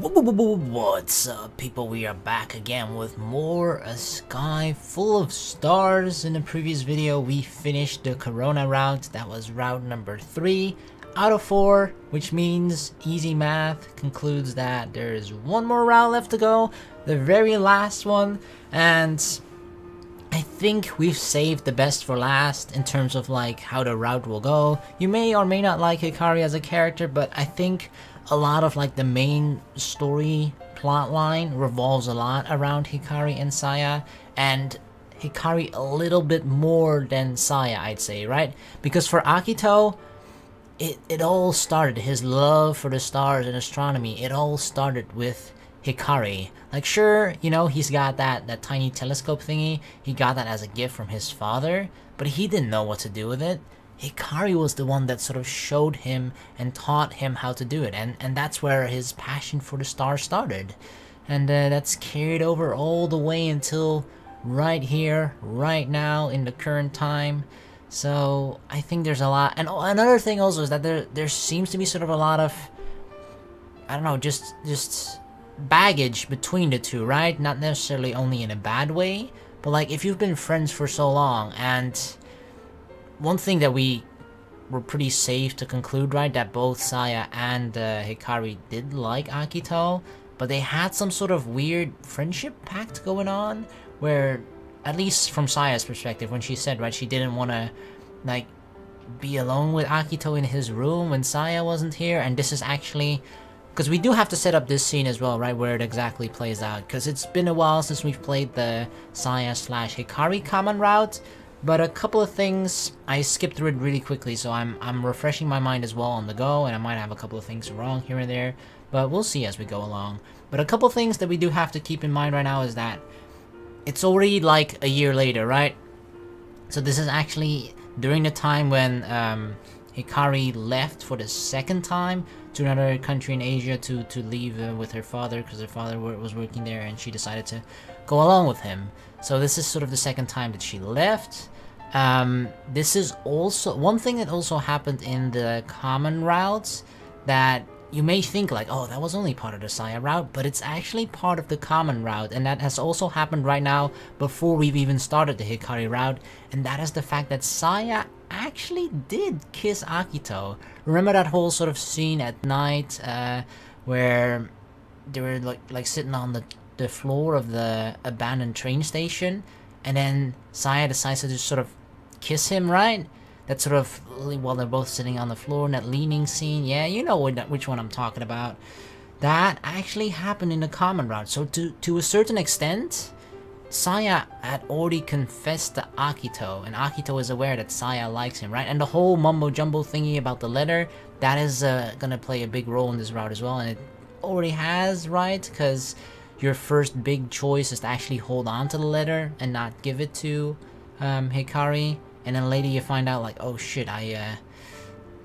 What's up, people? We are back again with more A Sky Full of Stars. In the previous video, we finished the Corona route. That was route number 3 out of 4, which means easy math concludes that there's one more route left to go, the very last one, and I think we've saved the best for last in terms of like how the route will go. You may or may not like Hikari as a character, but I think a lot of like the main story plot line revolves a lot around Hikari and Saya, and Hikari a little bit more than Saya, I'd say, right? Because for Akito, it all started, his love for the stars and astronomy, it all started with Hikari. Like, sure, you know, he's got that tiny telescope thingy, he got that as a gift from his father, but he didn't know what to do with it. Hikari was the one that sort of showed him and taught him how to do it, and that's where his passion for the stars started. And that's carried over all the way until right here, right now, in the current time. So I think there's a lot. And another thing also is that there seems to be sort of a lot of, I don't know, just baggage between the two, right? Not necessarily only in a bad way, but like if you've been friends for so long, and one thing that we were pretty safe to conclude, right, that both Saya and Hikari did like Akito, but they had some sort of weird friendship pact going on, where, at least from Saya's perspective, when she said, right, she didn't want to, like, be alone with Akito in his room when Saya wasn't here, and this is actually, because we do have to set up this scene as well, right, where it exactly plays out, because it's been a while since we've played the Saya/Hikari common route. But a couple of things, I skipped through it really quickly, so I'm refreshing my mind as well on the go, and I might have a couple of things wrong here and there, but we'll see as we go along. But a couple of things that we do have to keep in mind right now is that it's already like a year later, right? So this is actually during the time when Hikari left for the second time to another country in Asia to leave with her father, because her father was working there and she decided to go along with him. So this is sort of the second time that she left. This is also one thing that also happened in the common routes that you may think like, oh, that was only part of the Saya route, but it's actually part of the common route, and that has also happened right now before we've even started the Hikari route, and that is the fact that Saya actually did kiss Akito. Remember that whole sort of scene at night where they were like sitting on the floor of the abandoned train station, and then Saya decides to just sort of kiss him, right? That sort of, while they're both sitting on the floor in that leaning scene. Yeah, you know which one I'm talking about. That actually happened in the common route. So to a certain extent, Saya had already confessed to Akito, and Akito is aware that Saya likes him, right? And the whole mumbo-jumbo thingy about the letter, that is gonna play a big role in this route as well, and it already has, right? Because your first big choice is to actually hold on to the letter and not give it to Hikari, and then later you find out like, oh shit, I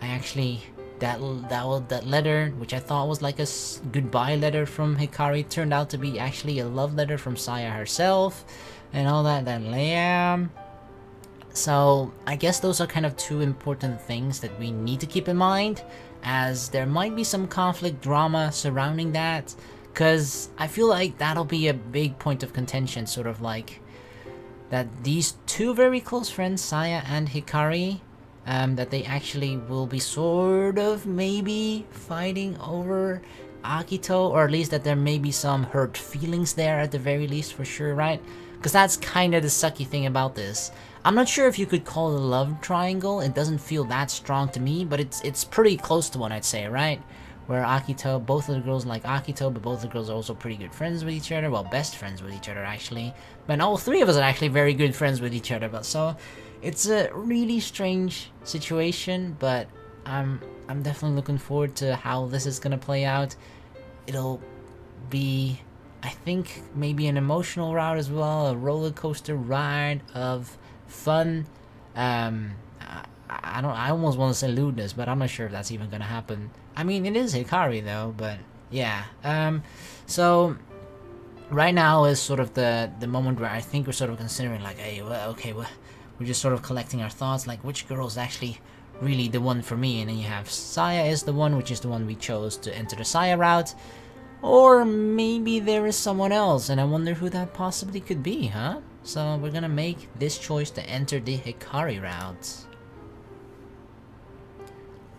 actually, that letter, which I thought was like a goodbye letter from Hikari, turned out to be actually a love letter from Saya herself, and all that lamb. So I guess those are kind of two important things that we need to keep in mind, as there might be some conflict drama surrounding that, because I feel like that'll be a big point of contention, sort of like that these two very close friends, Saya and Hikari, that they actually will be sort of maybe fighting over Akito, or at least that there may be some hurt feelings there at the very least, for sure, right? Because that's kind of the sucky thing about this. I'm not sure if you could call it a love triangle, it doesn't feel that strong to me, but it's pretty close to one, I'd say, right? Where Akito, both of the girls like Akito, but both the girls are also pretty good friends with each other. Well, best friends with each other, actually. But all three of us are actually very good friends with each other. But so, it's a really strange situation, but I'm definitely looking forward to how this is gonna play out. It'll be, I think, maybe an emotional route as well, a roller coaster ride of fun. I almost want to say lewdness, but I'm not sure if that's even gonna happen. I mean, it is Hikari though, but yeah. So right now is sort of the moment where I think we're sort of considering like, hey, well, okay, we're just sort of collecting our thoughts, like which girl is actually really the one for me. And then you have Saya is the one, which is the one we chose to enter the Saya route. Or maybe there is someone else, and I wonder who that possibly could be, huh? So we're gonna make this choice to enter the Hikari route.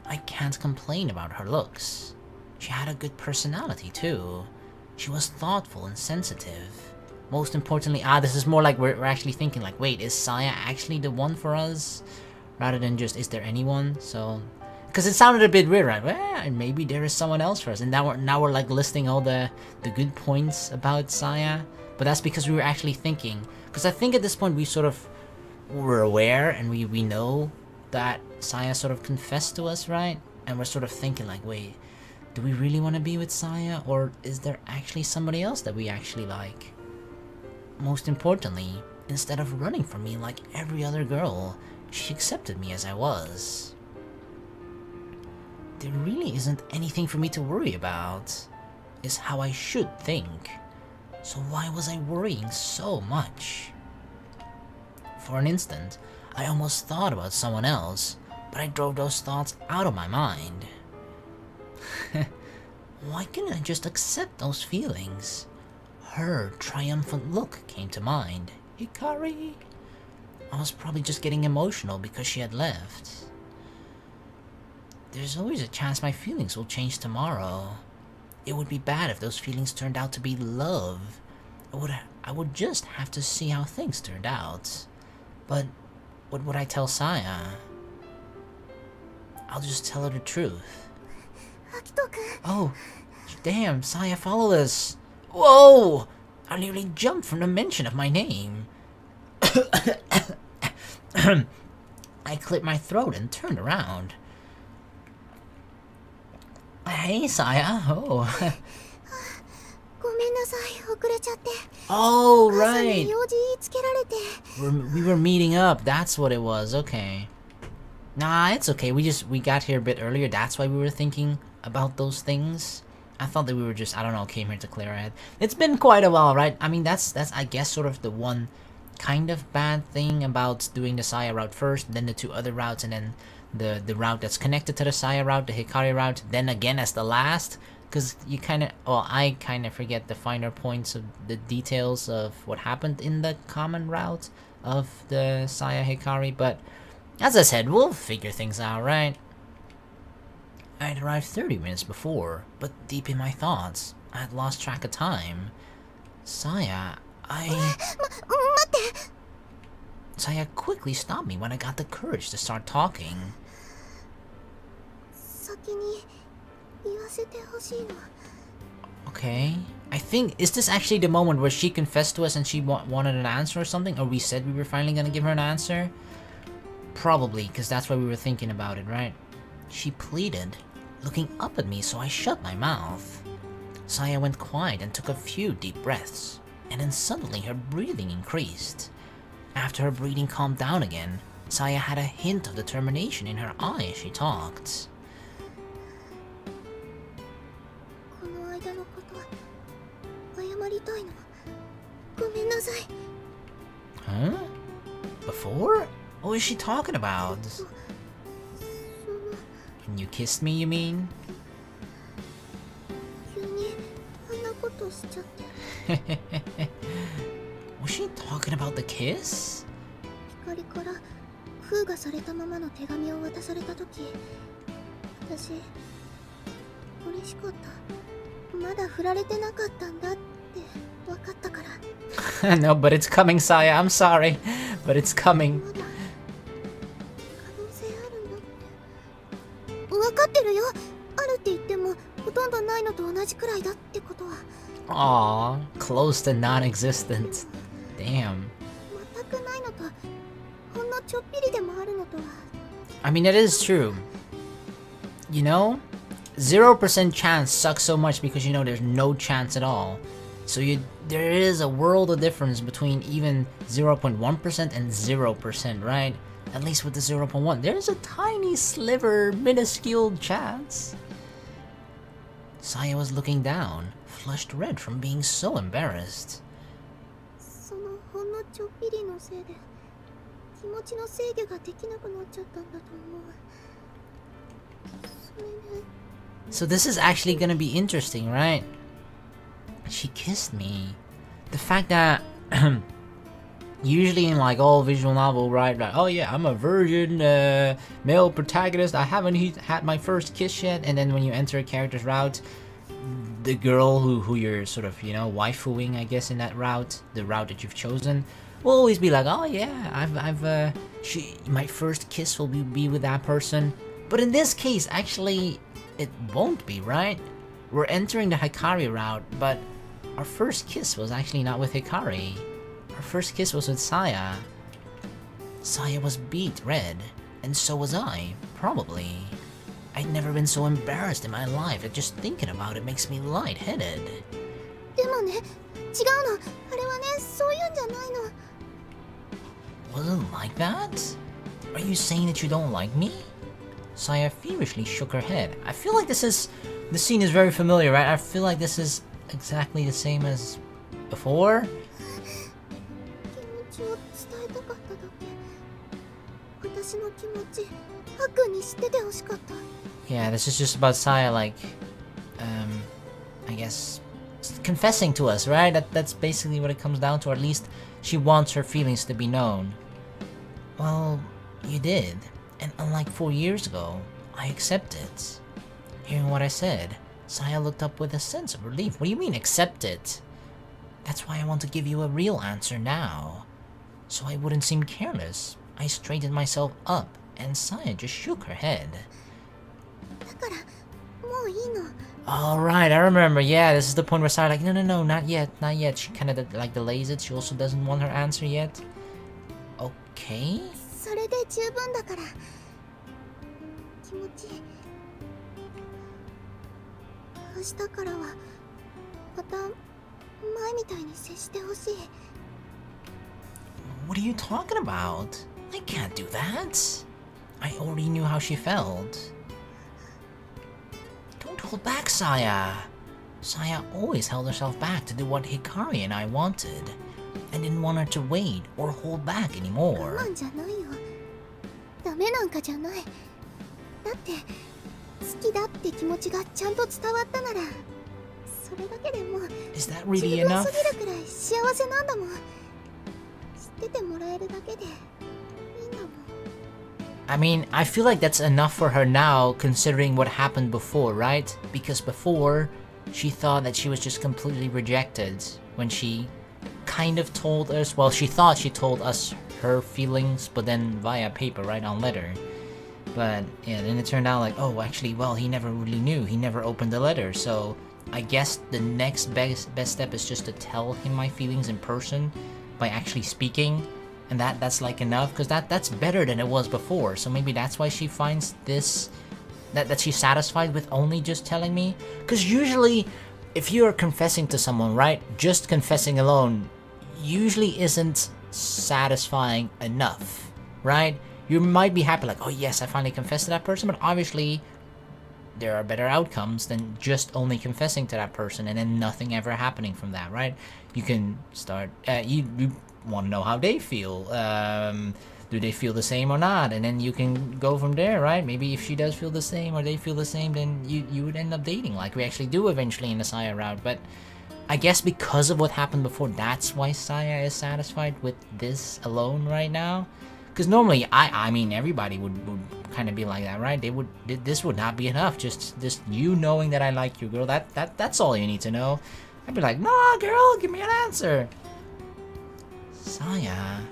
I can't complain about her looks. She had a good personality too. She was thoughtful and sensitive. Most importantly, this is more like we're actually thinking like, wait, is Saya actually the one for us? Rather than just, is there anyone? So, because it sounded a bit weird, right? Well, maybe there is someone else for us. And now we're like listing all the good points about Saya. But that's because we were actually thinking. Because I think at this point we sort of were aware and we know that Saya sort of confessed to us, right? And we're sort of thinking like, wait, do we really want to be with Saya? Or is there actually somebody else that we actually like? Most importantly, instead of running from me like every other girl, she accepted me as I was. There really isn't anything for me to worry about, is how I should think. So why was I worrying so much? For an instant, I almost thought about someone else, but I drove those thoughts out of my mind. Why couldn't I just accept those feelings? Her triumphant look came to mind. Hikari? I was probably just getting emotional because she had left. There's always a chance my feelings will change tomorrow. It would be bad if those feelings turned out to be love. I would just have to see how things turned out. But what would I tell Saya? I'll just tell her the truth. Oh, damn, Saya followed us. Whoa! I nearly jumped from the mention of my name. I clipped my throat and turned around. Hey, Saya. Oh. Oh, right. We were meeting up. That's what it was. Okay. Nah, it's okay. We got here a bit earlier. That's why we were thinking about those things. I thought that we were just, I don't know, came here to clear our head. It's been quite a while, right? I mean, that's I guess sort of the one kind of bad thing about doing the Saya route first, then the two other routes, and then the route that's connected to the Saya route, the Hikari route, then again as the last. Because you kind of, well, I kind of forget the finer points of the details of what happened in the common route of the Saya Hikari, but as I said, we'll figure things out, right? I had arrived 30 minutes before, but deep in my thoughts, I had lost track of time. Saya, Saya quickly stopped me when I got the courage to start talking. Okay, I think, is this actually the moment where she confessed to us and she wanted an answer or something? Or we said we were finally gonna give her an answer? Probably, because that's why we were thinking about it, right? She pleaded, looking up at me, so I shut my mouth. Saya went quiet and took a few deep breaths, and then suddenly her breathing increased. After her breathing calmed down again, Saya had a hint of determination in her eye as she talked. Huh? Before? What is she talking about? When you kissed me, you mean? Was she talking about the kiss? No, but it's coming, Saya. I'm sorry, but it's coming. Aww, close to non-existent. Damn. I mean, it is true. You know, 0% chance sucks so much because you know there's no chance at all. So there is a world of difference between even 0.1% and 0%, right? At least with the 0.1, there's a tiny sliver, minuscule chance. Saya was looking down, flushed red from being so embarrassed. So this is actually gonna be interesting, right? She kissed me. The fact that usually in like all visual novel, right? Like, oh yeah, I'm a virgin male protagonist. I haven't had my first kiss yet. And then when you enter a character's route, the girl who you're sort of, you know, waifuing, I guess, in that route, the route that you've chosen, will always be like, oh yeah, my first kiss will be with that person. But in this case, actually, it won't be, right? We're entering the Hikari route, but our first kiss was actually not with Hikari. Our first kiss was with Saya. Saya was beat red, and so was I, probably. I'd never been so embarrassed in my life that just thinking about it makes me lightheaded. Wasn't like that? Are you saying that you don't like me? Saya feverishly shook her head. I feel like this scene is very familiar, right? I feel like this is exactly the same as before. Yeah, this is just about Saya, like, I guess, confessing to us, right? That's basically what it comes down to, or at least she wants her feelings to be known. Well, you did, and unlike 4 years ago, I accept it. Hearing what I said, Saya looked up with a sense of relief. What do you mean, accept it? That's why I want to give you a real answer now. So I wouldn't seem careless, I straightened myself up, and Saya just shook her head. Alright, I remember, yeah, this is the point where Saya like, no, not yet. She kind of like delays it, she also doesn't want her answer yet. Okay? What are you talking about? I can't do that. I already knew how she felt. Don't hold back, Saya. Saya always held herself back to do what Hikari and I wanted. I didn't want her to wait or hold back anymore. Is that really enough? I mean, I feel like that's enough for her now, considering what happened before, right? Because before, she thought that she was just completely rejected when she kind of told us, well, she thought she told us her feelings, but then via paper, right, on letter. But yeah, then it turned out like, oh, actually, well, he never really knew. He never opened the letter, so I guess the next best step is just to tell him my feelings in person by actually speaking. And that's like enough, because that's better than it was before. So maybe that's why she finds this, that she's satisfied with only just telling me. Because usually, if you're confessing to someone, right, just confessing alone usually isn't satisfying enough, right? You might be happy like, oh yes, I finally confessed to that person, but obviously there are better outcomes than just only confessing to that person and then nothing ever happening from that, right? You can start, you want to know how they feel. Do they feel the same or not? And then you can go from there, right? Maybe if she does feel the same or they feel the same, then you would end up dating like we actually do eventually in the Saya route. But I guess because of what happened before, that's why Saya is satisfied with this alone right now. Because normally, I mean, everybody would kind of be like that, right? This would not be enough. Just you knowing that I like you, girl. That's all you need to know. I'd be like, nah, girl, give me an answer. Saya.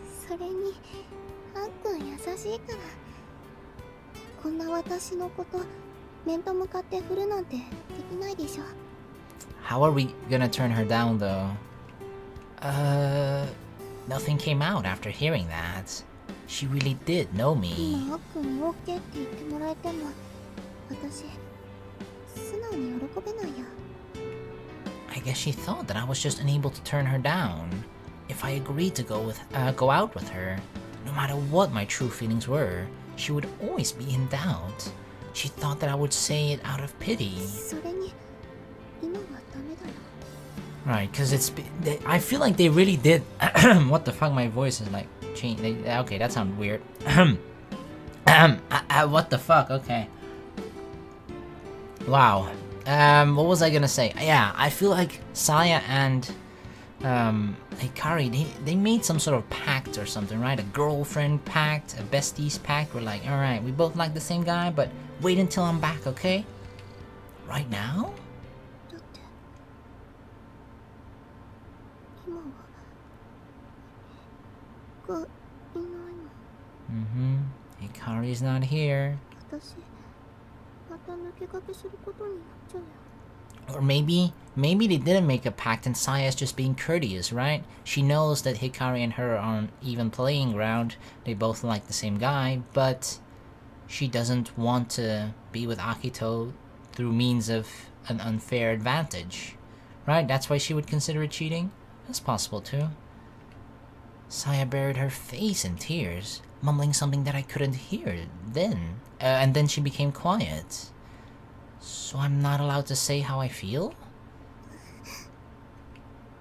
How are we gonna turn her down, though? Nothing came out after hearing that. She really did know me. I guess she thought that I was just unable to turn her down. If I agreed to go out with her, no matter what my true feelings were, she would always be in doubt. She thought that I would say it out of pity. Right, because I feel like they really did. What the fuck, my voice is like changed. Okay, that sounded weird. What the fuck, okay. Wow. What was I gonna say? Yeah, I feel like Saya and Hikari, they made some sort of pact or something, right? A girlfriend pact, a besties pact. We're like, alright, we both like the same guy, but wait until I'm back, okay? Right now? Mm-hmm. Hikari's not here. Or maybe they didn't make a pact and Saya's just being courteous, right? She knows that Hikari and her are on even playing ground. They both like the same guy, but she doesn't want to be with Akito through means of an unfair advantage, right? That's why she would consider it cheating? That's possible too. Saya buried her face in tears, mumbling something that I couldn't hear then. And then she became quiet. So I'm not allowed to say how I feel?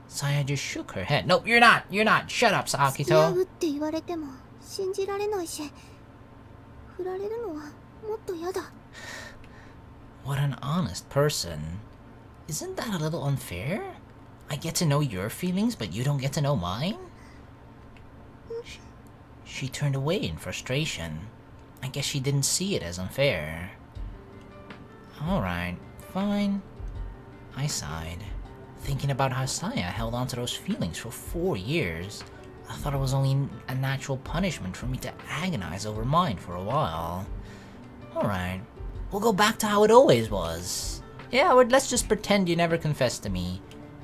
Saya just shook her head. Nope, you're not! You're not! Shut up, Akito! What an honest person. Isn't that a little unfair? I get to know your feelings, but you don't get to know mine? She turned away in frustration. I guess she didn't see it as unfair. Alright, fine. I sighed, thinking about how Saya held onto those feelings for 4 years. I thought it was only a natural punishment for me to agonize over mine for a while. Alright, we'll go back to how it always was. Yeah, let's just pretend you never confessed to me.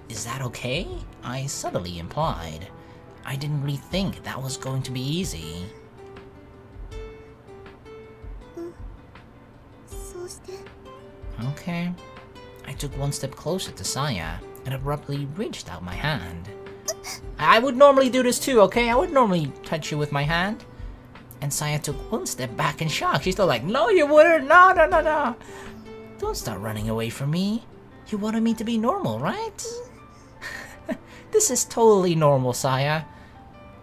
Is that okay? I subtly implied. I didn't really think that was going to be easy. Okay. I took one step closer to Saya and abruptly reached out my hand. I would normally do this too, okay? I would normally touch you with my hand. And Saya took one step back in shock. She's still like, no you wouldn't, no. Don't start running away from me. You wanted me to be normal, right? This is totally normal, Saya.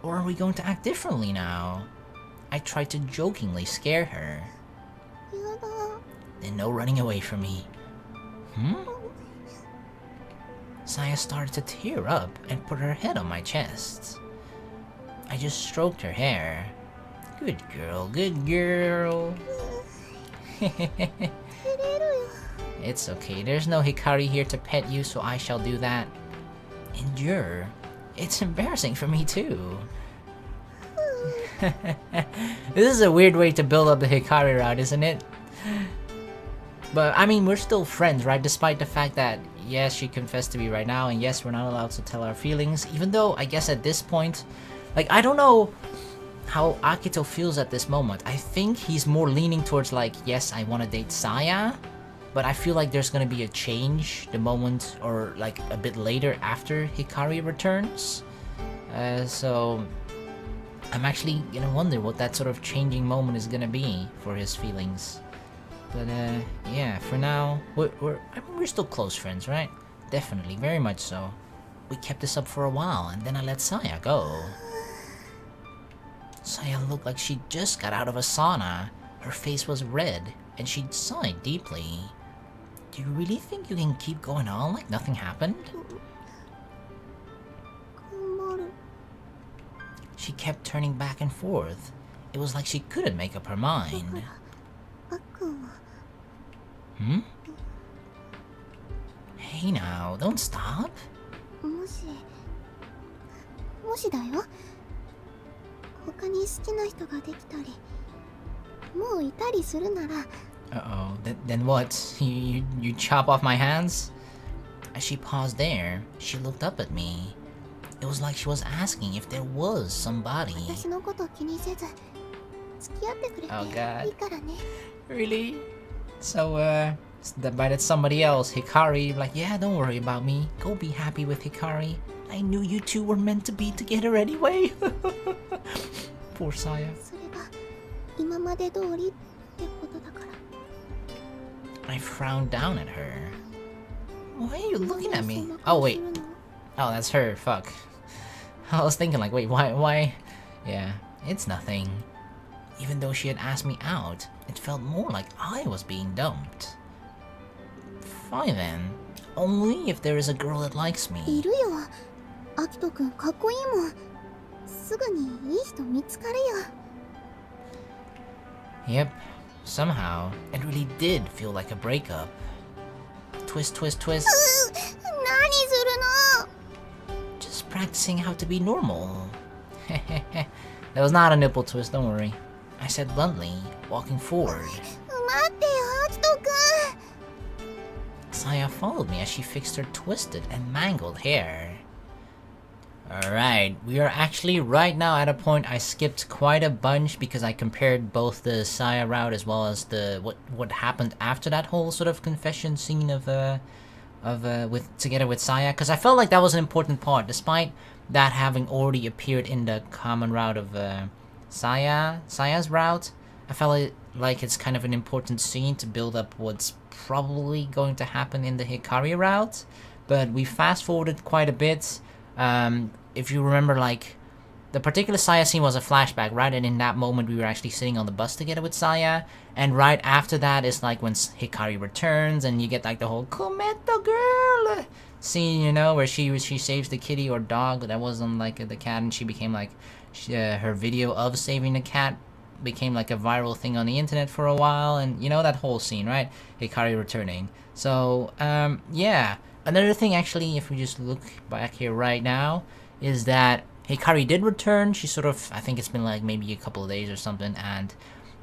Or are we going to act differently now? I tried to jokingly scare her. Then no running away from me. Saya started to tear up and put her head on my chest. I just stroked her hair. Good girl, good girl. It's okay, there's no Hikari here to pet you, so I shall do that. Endure. It's embarrassing for me too. This is a weird way to build up the Hikari route, isn't it? But I mean, we're still friends, right? Despite the fact that, yes, she confessed to me right now, and yes, we're not allowed to tell our feelings. Even though, I guess at this point, like, I don't know how Akito feels at this moment. I think he's more leaning towards like, yes, I want to date Saya. But I feel like there's gonna be a change the moment, or like a bit later after Hikari returns. So I'm actually gonna wonder what that sort of changing moment is gonna be for his feelings. But yeah, for now, I mean, we're still close friends, right? Definitely, very much so. We kept this up for a while, and then I let Saya go. Saya looked like she just got out of a sauna. Her face was red, and she sighed deeply. Do you really think you can keep going on like nothing happened? She kept turning back and forth. It was like she couldn't make up her mind. Hey now, don't stop. Uh-oh, then what? You chop off my hands? As she paused there, she looked up at me. It was like she was asking if there was somebody. Oh god. Really? So, by that somebody else, Hikari, like, yeah, don't worry about me. Go be happy with Hikari. I knew you two were meant to be together anyway. Poor Saya. I frowned down at her. Why are you looking at me? Oh, wait. Oh, that's her. Fuck. I was thinking, like, wait, why? Yeah, it's nothing. Even though she had asked me out, it felt more like I was being dumped. fine then. Only if there is a girl that likes me. いるよ。アキト君かっこいいもん。すぐにいい人見つかるよ。 Yep. Somehow, it really did feel like a breakup. Twist, twist, twist. 何するの? Just practicing how to be normal. That was not a nipple twist, don't worry. I said bluntly, walking forward. 待ってよ、アキト君。 Saya followed me as she fixed her twisted and mangled hair. Alright, we are actually right now at a point I skipped quite a bunch because I compared both the Saya route as well as the what happened after that whole sort of confession scene of together with Saya, because I felt like that was an important part, despite that having already appeared in the common route of Saya's route. I felt like it's kind of an important scene to build up what's probably going to happen in the Hikari route, but we fast forwarded quite a bit. If you remember, like, the particular Saya scene was a flashback, right? And in that moment we were actually sitting on the bus together with Saya, and right after that is like when Hikari returns and you get like the whole Kometo girl scene, you know, where she saves the kitty or dog that wasn't like the cat, and she became like her video of saving the cat became like a viral thing on the internet for a while, and you know, that whole scene, right? Hikari returning. So yeah, another thing actually, if we just look back here right now, is that Hikari did return. She sort of, I think it's been like maybe a couple of days or something, and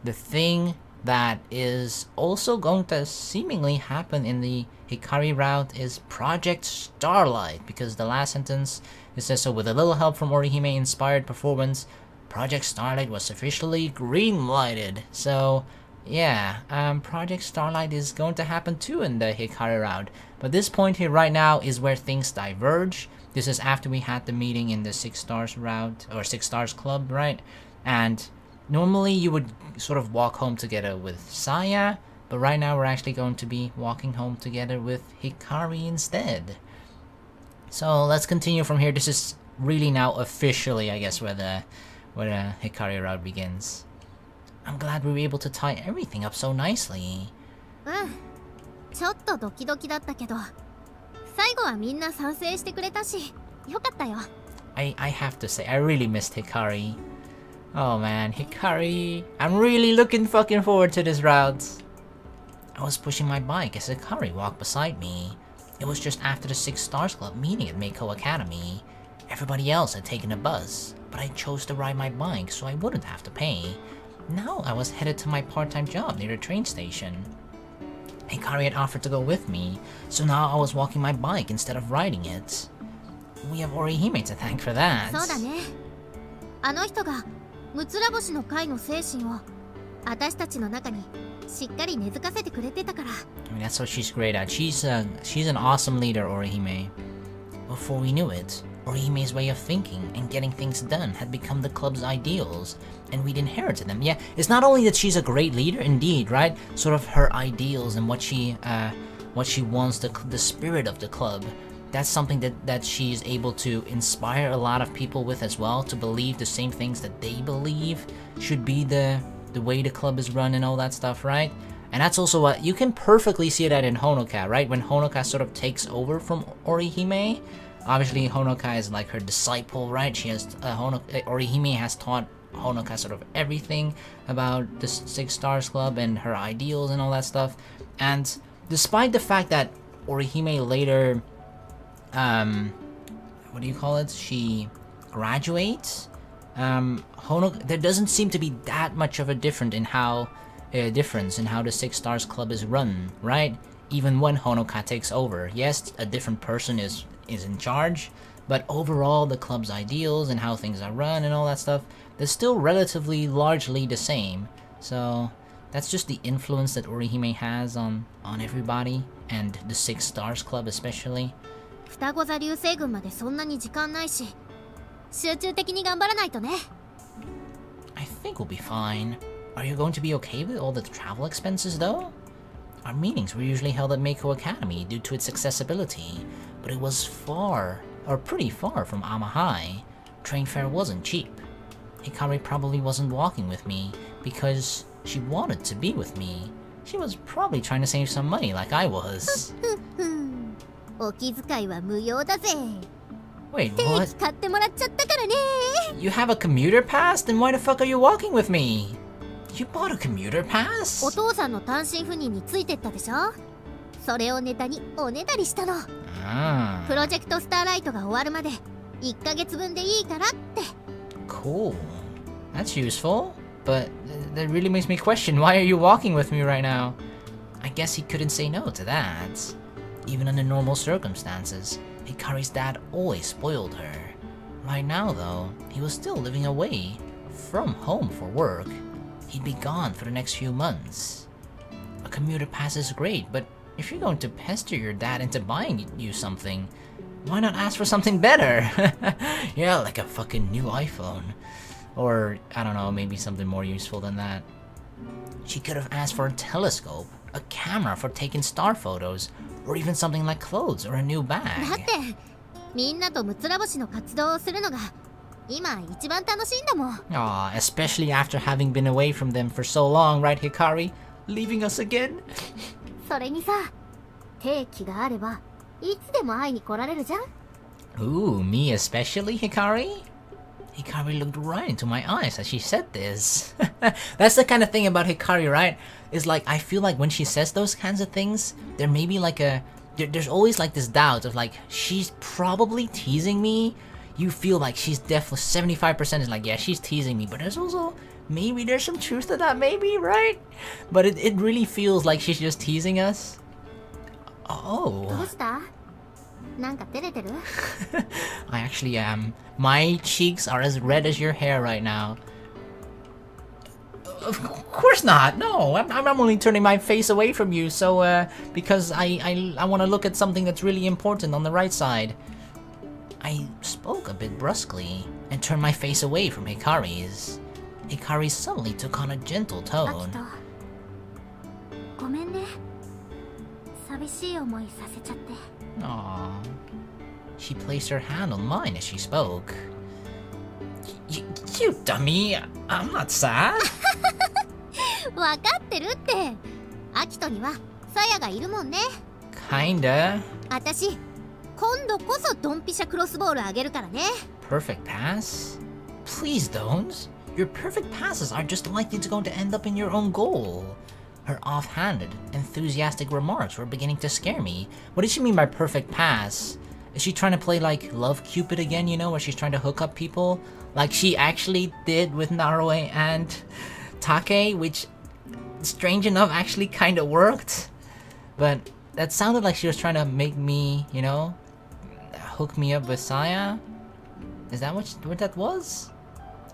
the thing that is also going to seemingly happen in the Hikari route is Project Starlight, because the last sentence, it says, so with a little help from Orihime inspired performance, Project Starlight was officially green-lighted. So yeah, Project Starlight is going to happen too in the Hikari route. But this point here right now is where things diverge. This is after we had the meeting in the 6 Stars route, or 6 Stars Club, right? And normally you would sort of walk home together with Saya, but right now we're actually going to be walking home together with Hikari instead. So let's continue from here. This is really now officially, I guess, where the Hikari route begins. I'm glad we were able to tie everything up so nicely. ちょっとドキドキだったけど、最後はみんな賛成してくれたし、よかったよ。I have to say, I really missed Hikari. Oh man, Hikari. I'm really looking fucking forward to this route. I was pushing my bike as Hikari walked beside me. It was just after the 6 Stars Club meeting at Meiko Academy. Everybody else had taken a bus, but I chose to ride my bike so I wouldn't have to pay. Now I was headed to my part-time job near the train station. Hikari had offered to go with me, so now I was walking my bike instead of riding it. We have Orihime to thank for that. そうだね。あの人がむつら星の会の精神を私たちの中にしっかり根付かせてくれてたから。I mean, that's what she's great at. She's an awesome leader, Orihime. Before we knew it, Orihime's way of thinking and getting things done had become the club's ideals, and we'd inherited them. Yeah, it's not only that she's a great leader, indeed, right? Sort of her ideals and what she wants, the spirit of the club. That's something that she's able to inspire a lot of people with as well, to believe the same things that they believe should be the way the club is run and all that stuff, right? And that's also what you can perfectly see that in Honoka, right? When Honoka sort of takes over from Orihime. Obviously, Honoka is like her disciple, right? She has Orihime has taught Honoka sort of everything about the 6 Stars Club and her ideals and all that stuff. And despite the fact that Orihime later, what do you call it? She graduates. Honoka, there doesn't seem to be that much of a difference in how the 6 Stars Club is run, right? Even when Honoka takes over. Yes, a different person is in charge, but overall the club's ideals and how things are run and all that stuff, they're still relatively largely the same. So that's just the influence that Orihime has on everybody, and the 6 Stars Club especially. 双子座流星群までそんなに時間ないし、集中的に頑張らないとね。I think we'll be fine. Are you going to be okay with all the travel expenses though? Our meetings were usually held at Meiko Academy due to its accessibility, but it was pretty far from Amahai. Train fare wasn't cheap. Hikari probably wasn't walking with me because she wanted to be with me. She was probably trying to save some money like I was. お気遣いは無用だぜ。 Wait, 定 what? 期買ってもらっちゃったからね。 You have a commuter pass? Then why the fuck are you walking with me? You bought a commuter pass? お父さんの単身赴任についてったでしょ。それをネタにおねだりしたの。Ah. プロジェクトスターライトが終わるまで1ヶ月分でいいからって。 Cool. That's useful. But that really makes me question, why are you walking with me right now? I guess he couldn't say no to that. Even under normal circumstances, Hikari's dad always spoiled her. Right now though, he was still living away from home for work. He'd be gone for the next few months. A commuter pass is great, but if you're going to pester your dad into buying you something, why not ask for something better? Yeah, like a fucking new iPhone. Or, I don't know, maybe something more useful than that. She could have asked for a telescope, a camera for taking star photos, or even something like clothes or a new だ bag. ってみんなとムツラボシの活動をするのが今一番楽しいんだもん。 Aw, especially after having been away from them for so long, right, Hikari? Leaving us again? それにさ、定期があればいつでも会いに来られるじゃん。 Ooh, me especially, Hikari? Hikari looked right into my eyes as she said this. That's the kind of thing about Hikari, right? Is like, I feel like when she says those kinds of things, there may be like there's always like this doubt of like, she's probably teasing me. You feel like she's definitely 75% is like, yeah, she's teasing me, but there's also, maybe there's some truth to that, maybe, right? But it really feels like she's just teasing us. ど Oh. うした？なんか照れてる？ I actually am. My cheeks are as red as your hair right now. Of course not. No, I'm only turning my face away from you, so because I want to look at something that's really important on the right side. I spoke a bit brusquely and turned my face away from Hikari's. Hikari suddenly took on a gentle アキ tone. ト、ごめんね。寂しい思いさせちゃって。 Aww. She placed her hand on mine as she spoke. You dummy! I'm not sad. わかってるって。アキトにはサヤがいるもんね。 Kinda. あたし、今度こそドンピシャクロスボールあげるからね。 Perfect pass? Please don't. Your perfect passes are just likely to go to end up in your own goal. Her offhanded, enthusiastic remarks were beginning to scare me. What did she mean by perfect pass? Is she trying to play like Love Cupid again, you know, where she's trying to hook up people? Like she actually did with Naroe and Take, which, strange enough, actually kind of worked. But that sounded like she was trying to make me, you know, hook me up with Saya. Is that what that was?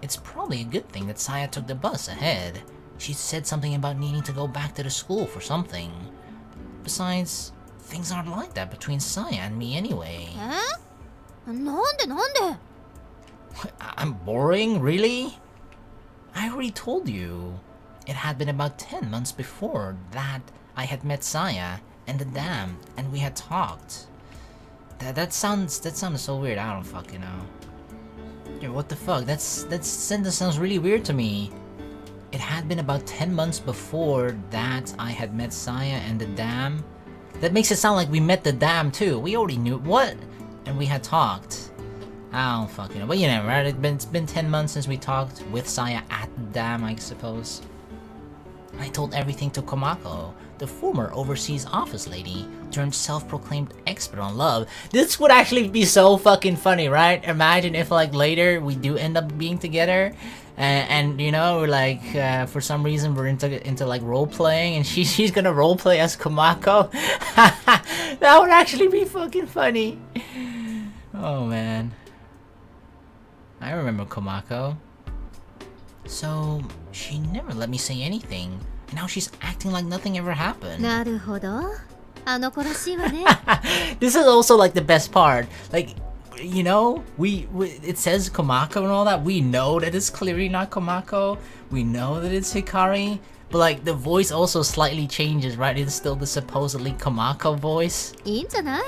It's probably a good thing that Saya took the bus ahead. She said something about needing to go back to the school for something. Besides, things aren't like that between Saya and me anyway. なんでなんで？ I'm boring, really? I already told you. It had been about 10 months before that I had met Saya and the dam, and we had talked. That sounded so weird. I don't fucking know. Yeah, what the fuck? That sentence sounds really weird to me. It had been about 10 months before that I had met Saya and the dam. That makes it sound like we met the dam too. We already knew what, and we had talked. I don't fucking know, but you know, right? It's been 10 months since we talked with Saya at the dam, I suppose. I told everything to Komako, the former overseas office lady, turned self-proclaimed expert on love. This would actually be so fucking funny, right? Imagine if like later we do end up being together, and you know, like for some reason we're into like role playing, and she's gonna role play as Komako. That would actually be fucking funny. Oh man, I remember Komako. So she never let me say anything, and now she's acting like nothing ever happened. なるほど。あの子らしいわね。 This is also like the best part. Like, you know, it says Komako and all that. We know that it's clearly not Komako. We know that it's Hikari. But like the voice also slightly changes, right? It's still the supposedly Komako voice. いいんじゃない？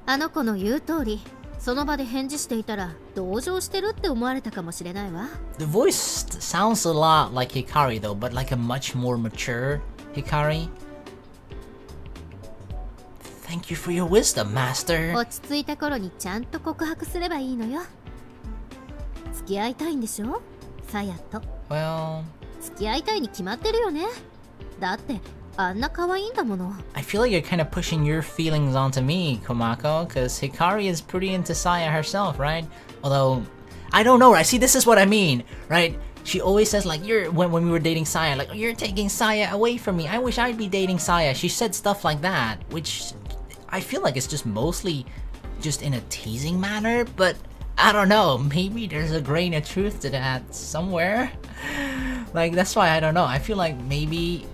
あの子の言う通り、その場で返事していたら同情してるって思われたかもしれないわ。 The voice sounds a lot like Hikari though, but like a much more mature Hikari? Thank you for your wisdom, master. 落ち着いた頃にちゃんと告白すればいいのよ。付き合いたいんでしょ、さやと。Well...付き合いたいに決まってるよね。だってあんな可愛いんだもの。 I feel like you're kind of pushing your feelings onto me, Komako, because Hikari is pretty into Saya herself, right? Although, I don't know, right? See, this is what I mean, right? She always says, like, when we were dating Saya, like, you're taking Saya away from me. I wish I'd be dating Saya. She said stuff like that, which I feel like it's just mostly just in a teasing manner, but I don't know. Maybe there's a grain of truth to that somewhere. Like, that's why I don't know. I feel like maybe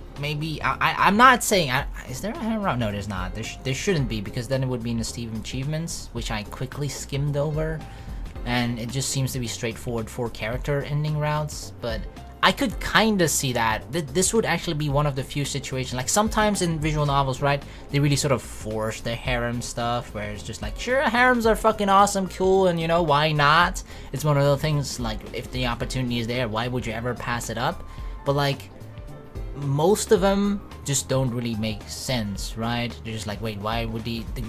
I'm not saying is there a harem route? No, there's not. There shouldn't be, because then it would be in the Steam achievements, which I quickly skimmed over, and it just seems to be straightforward 4 character ending routes. But I could kind of see that this would actually be one of the few situations, like sometimes in visual novels, right, they really sort of force the harem stuff where it's just like, sure, harems are fucking awesome, cool, and you know, why not? It's one of those things, like, if the opportunity is there, why would you ever pass it up? But like, most of them just don't really make sense, right? They're just like, wait, why would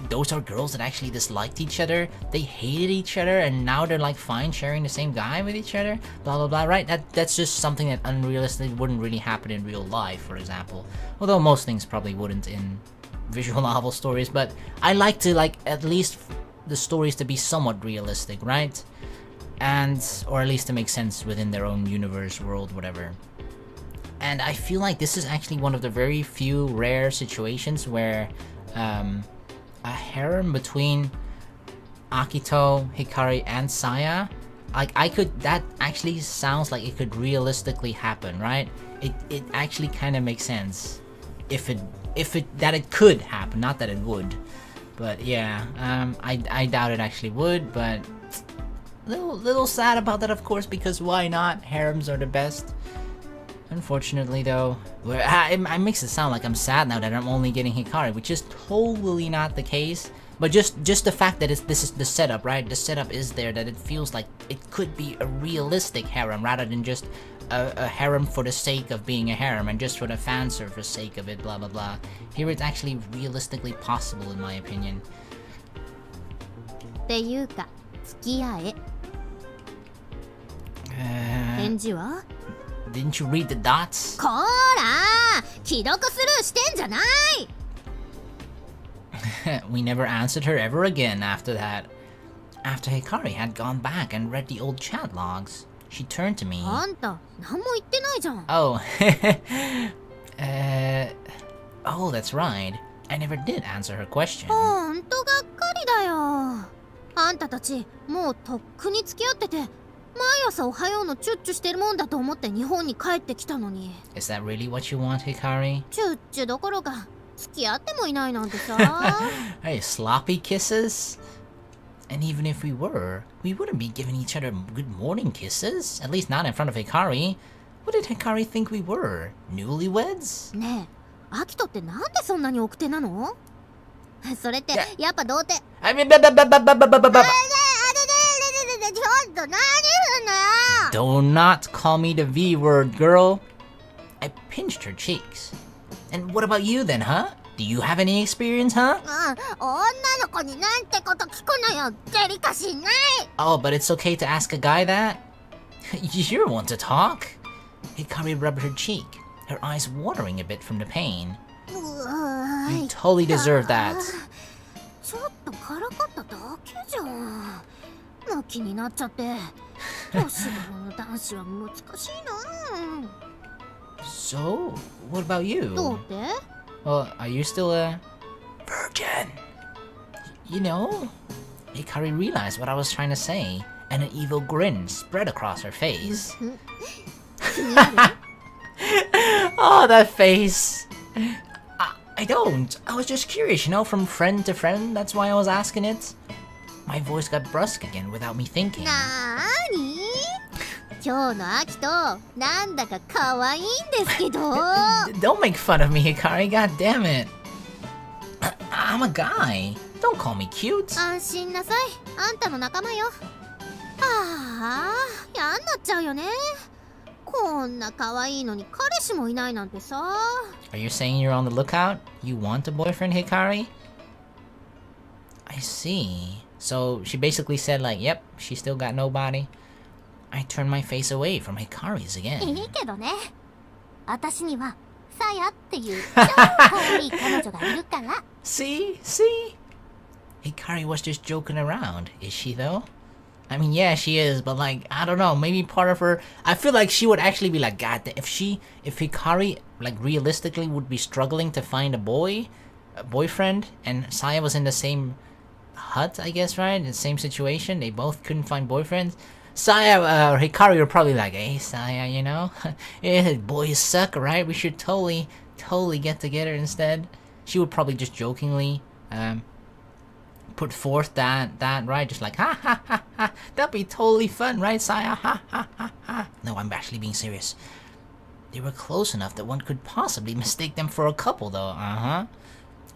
those are girls that actually disliked each other, they hated each other, and now they're like fine sharing the same guy with each other, blah blah blah, right? That's just something that unrealistically wouldn't really happen in real life, for example. Although most things probably wouldn't in visual novel stories, but I like to, like, at least the stories to be somewhat realistic, right? And, or at least to make sense within their own universe, world, whatever. And I feel like this is actually one of the very few rare situations where a harem between Akito, Hikari, and Saya, like, that actually sounds like it could realistically happen, right? It actually kind of makes sense if it could happen, not that it would. But yeah, I doubt it actually would, but little sad about that, of course, because why not? Harems are the best. Unfortunately, though, it makes it sound like I'm sad now that I'm only getting Hikari, which is totally not the case. But just the fact that this is the setup, right? The setup is there, that it feels like it could be a realistic harem rather than just a harem for the sake of being a harem and just for the fan service sake of it, blah blah blah. Here it's actually realistically possible, in my opinion. っていうか、付き合え。返事は？ Didn't you read the dots? こーらー、既読スルーしてんじゃない。We never answered her ever again after that. After Hikari had gone back and read the old chat logs, she turned to me. あんた、何も言ってないじゃん。Oh, oh, that's right. I never did answer her question. ほんとがっかりだよ。あんたたち、もうとっくに付き合ってて、毎朝おはようのチュッチュしてるもんだと思って日本に帰ってきたのに。Is that really what you want, Hikari? チュッチュどころか、付き合ってもいないなんてさ。Hey, sloppy kisses? And even if we were, we wouldn't be giving each other good morning kisses. At least not in front of Hikari. What did Hikari think we were? Newlyweds? ねえ、アキトってなんでそんなに奥手なの？それってやっぱ童貞。Do not call me the V word, girl. I pinched her cheeks. And what about you then, huh? Do you have any experience, huh? Oh, but it's okay to ask a guy that? You're one to talk. Hikari rubbed her cheek, her eyes watering a bit from the pain. You totally deserve that. ちょっとからかっただけじゃん。もう気になっちゃって。年頃の男子は難しいな。So, what about you? どうって？ Well, are you still a virgin? You know, Hikari realized what I was trying to say, and an evil grin spread across her face. Oh, that face. I don't. I was just curious, you know, from friend to friend. That's why I was asking it. My voice got brusque again without me thinking. なーに？今日のアキト、なんだか可愛いんですけど。Don't make fun of me, Hikari. God damn it. I'm a guy. Don't call me cute. 安心なさい。あんたの仲間よ。ああ、やんなっちゃうよね。こんな可愛いのに彼氏もいないなんてさ。Are you saying you're on the lookout? You want a boyfriend, Hikari? I see. So she basically said like, yep, she still got nobody. I turned my face away from Hikari's い again. いけどね。私にはさやっていう超可愛い彼女がいるから。See? See? Hikari was just joking around, is she though? I mean, yeah, she is, but like, I don't know, maybe part of her, I feel like she would actually be like, God, if Hikari, like, realistically would be struggling to find a boyfriend, and Saya was in the same hut, I guess, right? In the same situation, they both couldn't find boyfriends. Saya, Hikari would probably like, hey, Saya, you know, yeah, boys suck, right? We should totally get together instead. She would probably just jokingly, put forth that right, just like ha, that'd be totally fun, right, Saya? Ha. No, I'm actually being serious. They were close enough that one could possibly mistake them for a couple, though.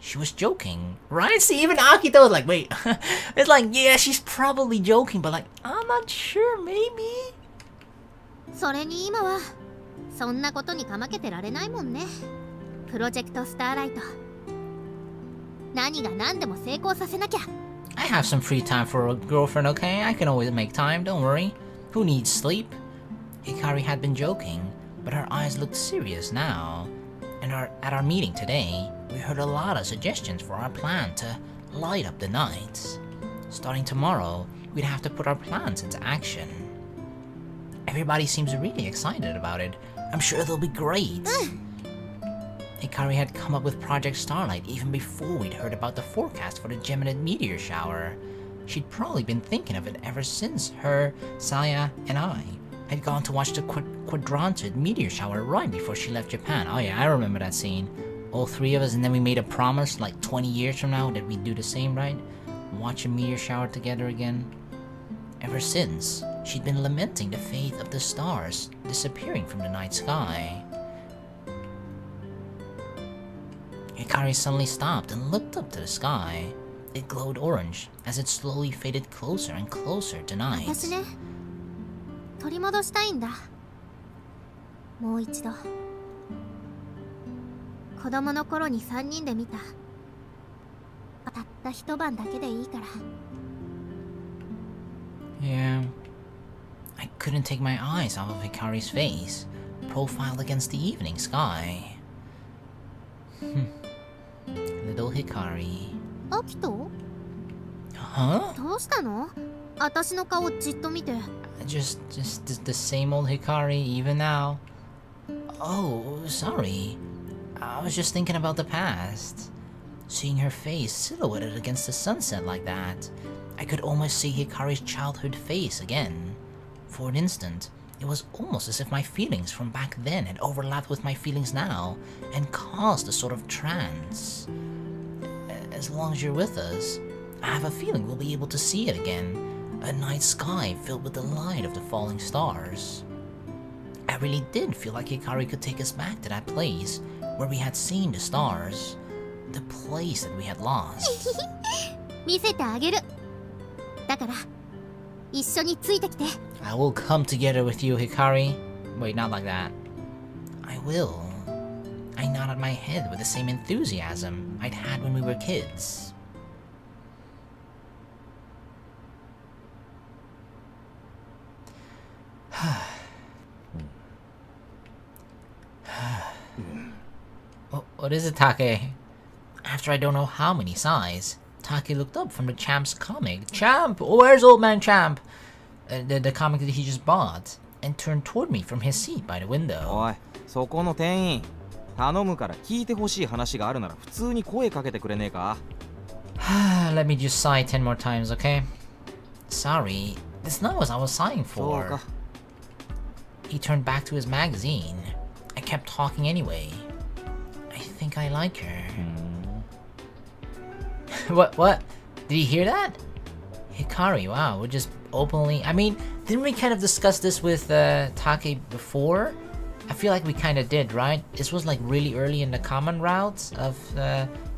She was joking, right? See, even Akito was like, wait. It's like, yeah, she's probably joking, but like, I'm not sure, maybe. それに今はそんなことにかまけてられないもんね。プロジェクトスターライト。何が何でも成功させなきゃ。I have some free time for a girlfriend, okay? I can always make time, don't worry. Who needs sleep? Hikari had been joking, but her eyes looked serious now. And at our meeting today, we heard a lot of suggestions for our plan to light up the nights. Starting tomorrow, we'd have to put our plans into action. Everybody seems really excited about it. I'm sure they'll be great. Hikari had come up with Project Starlight even before we'd heard about the forecast for the Geminid meteor shower. She'd probably been thinking of it ever since her, Saya, and I had gone to watch the quadrantid meteor shower right before she left Japan. Oh yeah, I remember that scene. All three of us, and then we made a promise like 20 years from now that we'd do the same, right? Watch a meteor shower together again. Ever since, she'd been lamenting the fate of the stars disappearing from the night sky. Hikari suddenly stopped and looked up to the sky. It glowed orange as it slowly faded closer and closer to night. 私ね、取り戻したいんだ。もう一度。子供の頃に3人で見た。たった一晩だけでいいから。Yeah. I couldn't take my eyes off of Hikari's face, profiled against the evening sky. Little Hikari. アキト? Huh? どうしたの? 私の顔じっと見て。Just the same old Hikari, even now. Oh, sorry. I was just thinking about the past. Seeing her face silhouetted against the sunset like that, I could almost see Hikari's childhood face again. For an instant, it was almost as if my feelings from back then had overlapped with my feelings now, and caused a sort of trance. As long as you're with us, I have a feeling we'll be able to see it again. A night sky filled with the light of the falling stars. I really did feel like Hikari could take us back to that place where we had seen the stars. The place that we had lost. 見せてあげる。だから、一緒についてきて。I will come together with you, Hikari. Wait, not like that. I will. I nodded my head with the same enthusiasm I'd had when we were kids. What is it, Take? After I don't know how many sighs, Take looked up from the Champ's comic. Champ! Where's old man Champ? The comic that he just bought, and turned toward me from his seat by the window. おい、そこの店員。頼むから聞いてほしい話があるなら普通に声かけてくれねえか? Let me just sigh 10 more times, okay? Sorry, that's not what I was sighing for. He turned back to his magazine. I kept talking anyway. I think I like her. What? Did you hear that? Hikari, wow, we're just openly... I mean, didn't we kind of discuss this with Take before? I feel like we kind of did, right? This was like really early in the common route of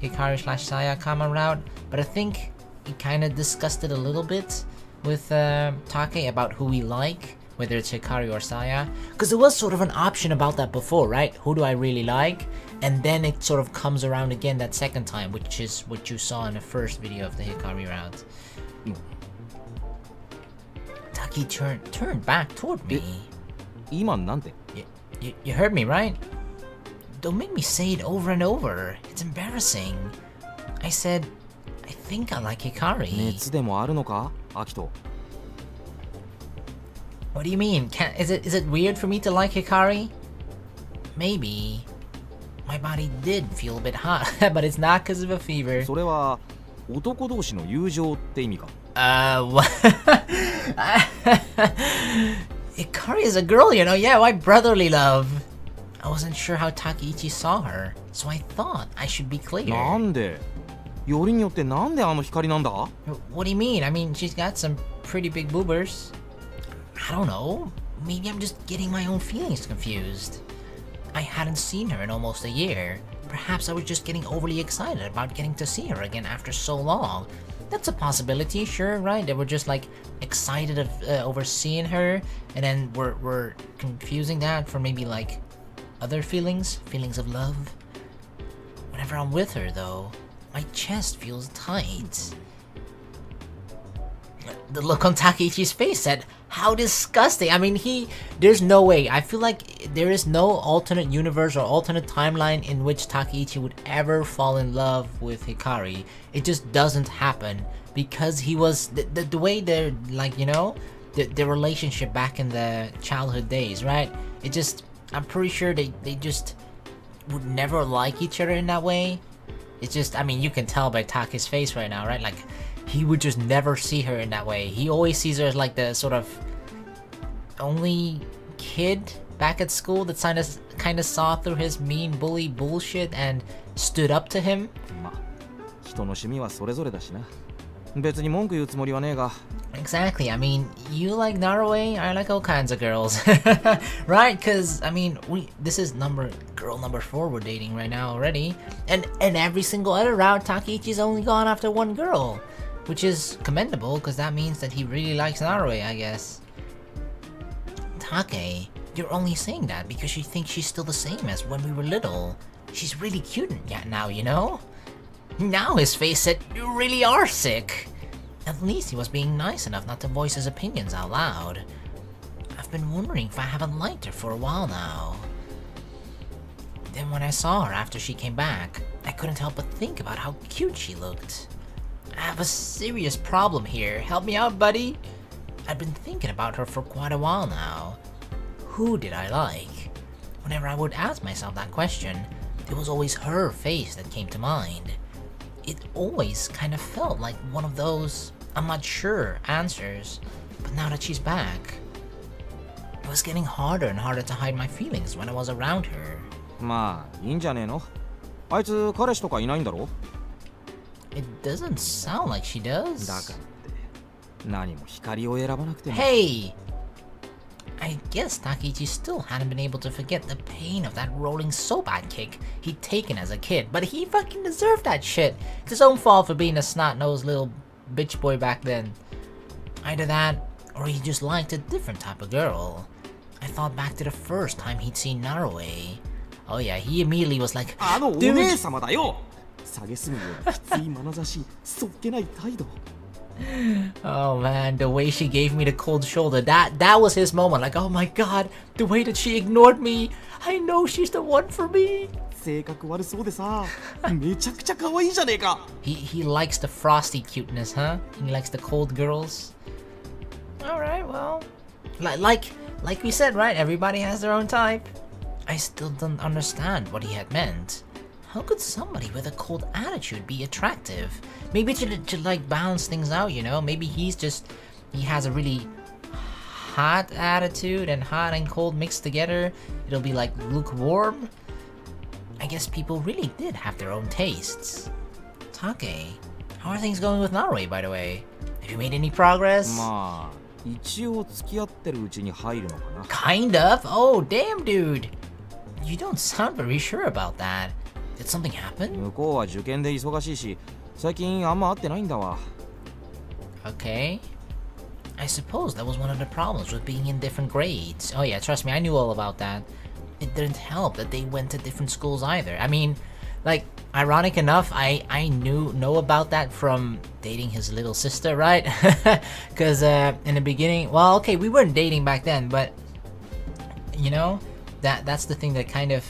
Hikari/Saya common route, but I think we kind of discussed it a little bit with Take about who we like whether it's Hikari or Saya, because there was sort of an option about that before, right? Who do I really like? And then it sort of comes around again that second time, which is what you saw in the first video of the Hikari round. Taki turned back toward me. You heard me, right? Don't make me say it over and over. It's embarrassing. I said, I think I like Hikari. What do you mean? Is it weird for me to like Hikari? Maybe. My body did feel a bit hot, but it's not because of a fever. What? Hikari is a girl, you know? Yeah, why brotherly love? I wasn't sure how Takeichi saw her, so I thought I should be clear. What do you mean? I mean, she's got some pretty big boobers. I don't know. Maybe I'm just getting my own feelings confused. I hadn't seen her in almost a year. Perhaps I was just getting overly excited about getting to see her again after so long. That's a possibility, sure, right? That we're just like excited over seeing her, and then we're confusing that for maybe like other feelings of love. Whenever I'm with her, though, my chest feels tight. The look on Takeichi's face said, how disgusting. I mean, there's no way. I feel like there is no alternate universe or alternate timeline in which Takeichi would ever fall in love with Hikari. It just doesn't happen because he was, the way they're like, you know, the relationship back in the childhood days, right? It just, I'm pretty sure they just would never like each other in that way. It's just, I mean, you can tell by Take's face right now, right? Like, he would just never see her in that way. He always sees her as like the sort of only kid back at school that kind of saw through his mean bully bullshit and stood up to him. Exactly, I mean, you like Naruwe, I like all kinds of girls. Right? Because, I mean, this is girl number 4 we're dating right now already. And every single other round, Takeichi's only gone after one girl. Which is commendable, because that means that he really likes Naruwe, I guess. Take, you're only saying that because you think she's still the same as when we were little. She's really cute now, you know? Now his face said, you really are sick. At least he was being nice enough not to voice his opinions out loud. I've been wondering if I haven't liked her for a while now. Then when I saw her after she came back, I couldn't help but think about how cute she looked. I have a serious problem here. Help me out, buddy. I've been thinking about her for quite a while now. Who did I like? Whenever I would ask myself that question, it was always her face that came to mind. It always kind of felt like one of those I'm not sure answers, but now that she's back, it was getting harder and harder to hide my feelings when I was around her. It doesn't sound like she does. Hey! I guess Takeichi still hadn't been able to forget the pain of that rolling soap-ad kick he'd taken as a kid, but he fucking deserved that shit. It's his own fault for being a snot-nosed little bitch boy back then. Either that, or he just liked a different type of girl. I thought back to the first time he'd seen Naruwe. Oh yeah, he immediately was like, dude! Oh man, the way she gave me the cold shoulder, that was his moment. Like, oh my god, the way that she ignored me. I know she's the one for me. He likes the frosty cuteness, huh? He likes the cold girls. Alright, well, like we said, right? Everybody has their own type. I still don't understand what he had meant. How could somebody with a cold attitude be attractive? Maybe to like balance things out, you know? Maybe he has a really hot attitude, and hot and cold mixed together, it'll be like lukewarm. I guess people really did have their own tastes. Take, how are things going with Naruwe, by the way? Have you made any progress? Kind of? Oh, damn, dude. You don't sound very sure about that. Did something happen? Okay. I suppose that was one of the problems with being in different grades. Oh yeah, trust me, I knew all about that. It didn't help that they went to different schools either. I mean, like, ironic enough, I know about that from dating his little sister, right? Because in the beginning, well, okay, we weren't dating back then, but you know, that's the thing that kind of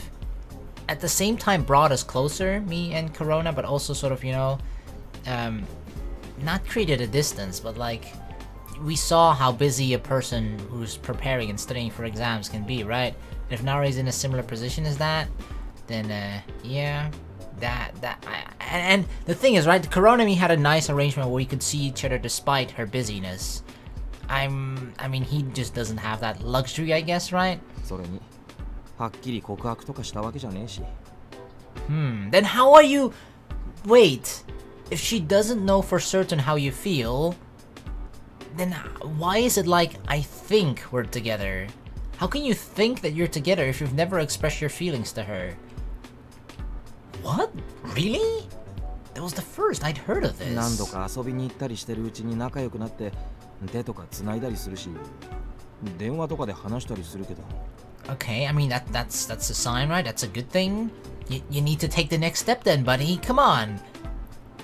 at the same time brought us closer, me and Corona, but also sort of, you know, not created a distance, but like we saw how busy a person who's preparing and studying for exams can be, right? If Nari's in a similar position as that, then yeah, and the thing is, right, Corona and me had a nice arrangement where we could see each other despite her busyness. I mean, he just doesn't have that luxury, I guess, right? それにはっきり告白とかしたわけじゃねえし。 Then how are you... Wait, if she doesn't know for certain how you feel, then why is it like, I think we're together? How can you think that you're together if you've never expressed your feelings to her? What? Really? That was the first I'd heard of this. 何度か遊びに行ったりしてるうちに仲良くなって手とか繋いだりするし、電話とかで話したりするけど。 Okay, I mean that's a sign, right? That's a good thing. You need to take the next step then, buddy. Come on.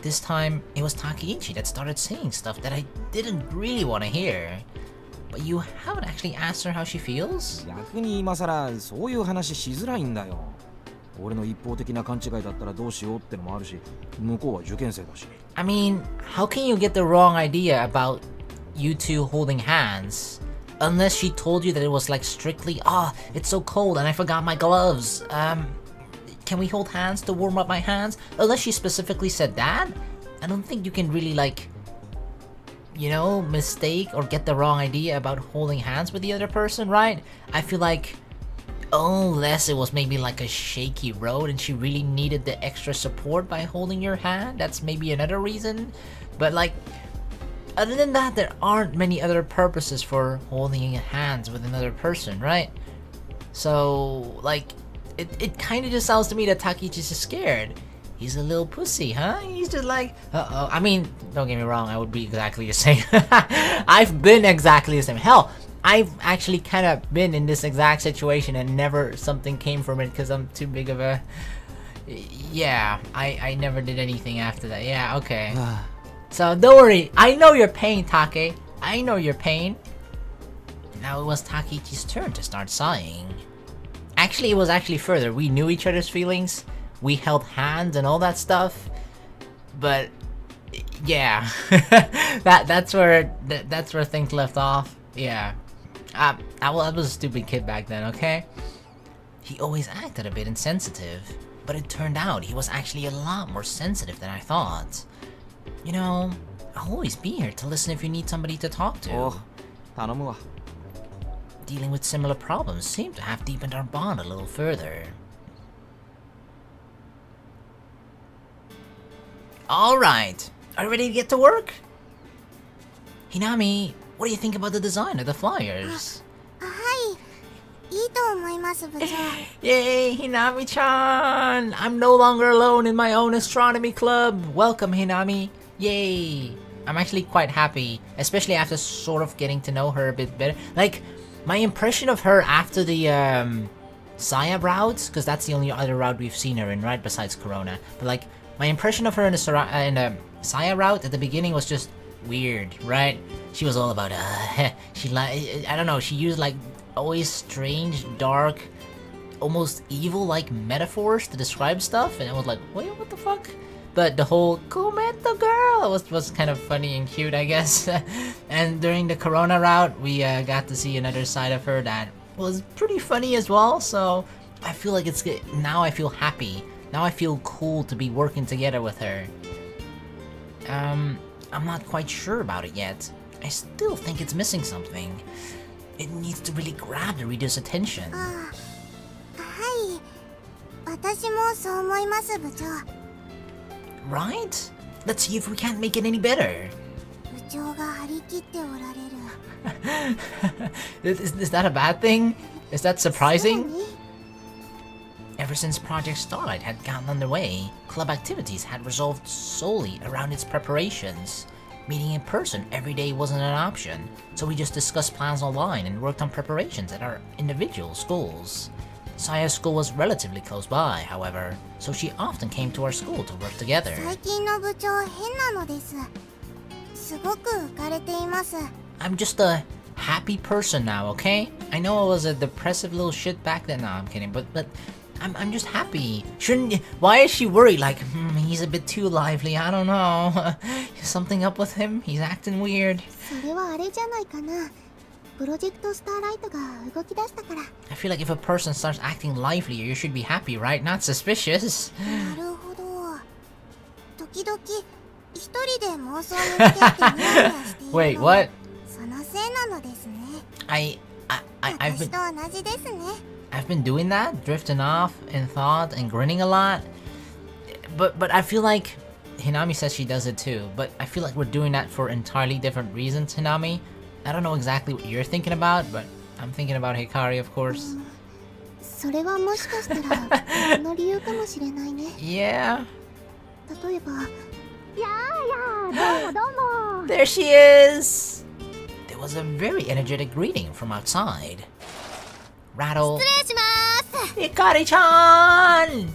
This time it was Takeichi that started saying stuff that I didn't really want to hear. But you haven't actually asked her how she feels? 逆に今さらそういう話しづらいんだよ。俺の一方的な勘違いだったらどうしようってのもあるし、向こうは受験生だし。I mean, how can you get the wrong idea about you two holding hands? Unless she told you that it was like strictly, it's so cold and I forgot my gloves. Can we hold hands to warm up my hands? Unless she specifically said that, I don't think you can really like, you know, mistake or get the wrong idea about holding hands with the other person, right? I feel like, unless it was maybe like a shaky road and she really needed the extra support by holding your hand, that's maybe another reason. But like, other than that, there aren't many other purposes for holding hands with another person, right? So, like, it kind of just sounds to me that Takeichi's just scared. He's a little pussy, huh? He's just like, uh-oh. I mean, don't get me wrong, I would be exactly the same. I've been exactly the same. Hell, I've actually kind of been in this exact situation and never something came from it because I'm too big of a... Yeah, I never did anything after that. Yeah, okay. So don't worry, I know your pain, Take. I know your pain. Now it was Takeichi's turn to start sighing. Actually, it was actually further. We knew each other's feelings. We held hands and all that stuff. But yeah, that's where things left off. Yeah, I was a stupid kid back then. Okay, he always acted a bit insensitive, but it turned out he was actually a lot more sensitive than I thought. You know, I'll always be here to listen if you need somebody to talk to. おう、頼むわ。 Dealing with similar problems seemed to have deepened our bond a little further. Alright, are you ready to get to work? Hinami, what do you think about the design of the flyers? はい、いいと思います、部長。 Yay, Hinami-chan! I'm no longer alone in my own astronomy club! Welcome, Hinami! Yay! I'm actually quite happy, especially after sort of getting to know her a bit better. Like, my impression of her after the Saya route, because that's the only other route we've seen her in, right, besides Corona. But like, my impression of her in the Saya route at the beginning was just weird, right? She was all about, she like, I don't know, she used like always strange, dark, almost evil-like metaphors to describe stuff, and I was like, wait, what the fuck? But the whole Kometo girl was kind of funny and cute, I guess. And during the Corona route, we got to see another side of her that was pretty funny as well. So I feel like it's good. Now I feel happy. Now I feel cool to be working together with her. I'm not quite sure about it yet. I still think it's missing something. It needs to really grab the reader's attention. はい、私もそう思います、部長。 Right? Let's see if we can't make it any better. 部長が張り切っておられる。is that a bad thing? Is that surprising? Ever since Project Starlight had gotten underway, club activities had revolved solely around its preparations. Meeting in person every day wasn't an option, so we just discussed plans online and worked on preparations at our individual schools. Saya's school was relatively close by, however, so she often came to our school to work together. 最近の部長変なのです。すごく浮かれています。 I'm just a happy person now, okay? I know I was a depressive little shit back then. No, I'm kidding, but I'm just happy. Shouldn't? Why is she worried? Like, he's a bit too lively. I don't know. Is something up with him? He's acting weird. それはあれじゃないかな。プロジェクトスターライトが動き出したから。 I feel like if a person starts acting livelier, you should be happy, right? Not suspicious. なるほど。時々一人で妄想に付き合ってニヤニヤしているの。 Wait, what? そのせいなのですね。I've 私 been と同じですね。 I've been doing that, drifting off in thought and grinning a lot. But I feel like Hinami says she does it too. But I feel like we're doing that for entirely different reasons, Hinami. I don't know exactly what you're thinking about, but I'm thinking about Hikari, of course. それはもしかしたら別の理由かもしれないね。 Yeah. 例えば。やーやー、どうも。 There she is. There was a very energetic greeting from outside. Rattle. 失礼します。 Hikari-chan!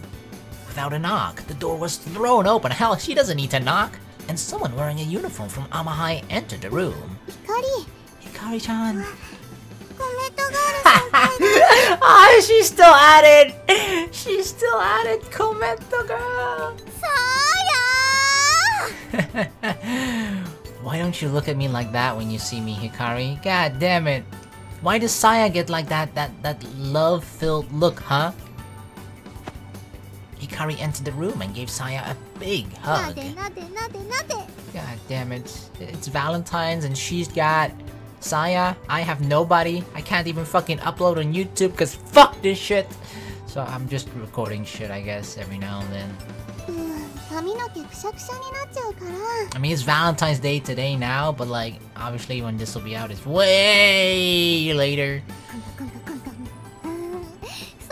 Without a knock, the door was thrown open. Hell, she doesn't need to knock. And someone wearing a uniform from Amahai entered the room. 光。 Hikari-chan. コメントガール先輩だ。Ah, she's still at it. She's still at it. Commento girl. さーや Why don't you look at me like that when you see me, Hikari? God damn it. Why does Saya get like that love-filled look, huh? Hikari entered the room and gave Saya a big ー。な hug. でなでなでなで。 God damn it. It's Valentine's and she's got Saya. I have nobody. I can't even fucking upload on YouTube because fuck this shit. So I'm just recording shit, I guess, every now and then. 髪の毛くしゃくしゃになっちゃうから。 I mean, it's Valentine's Day today now, but like, obviously when this will be out, it's way later. カンタカンタカンタ。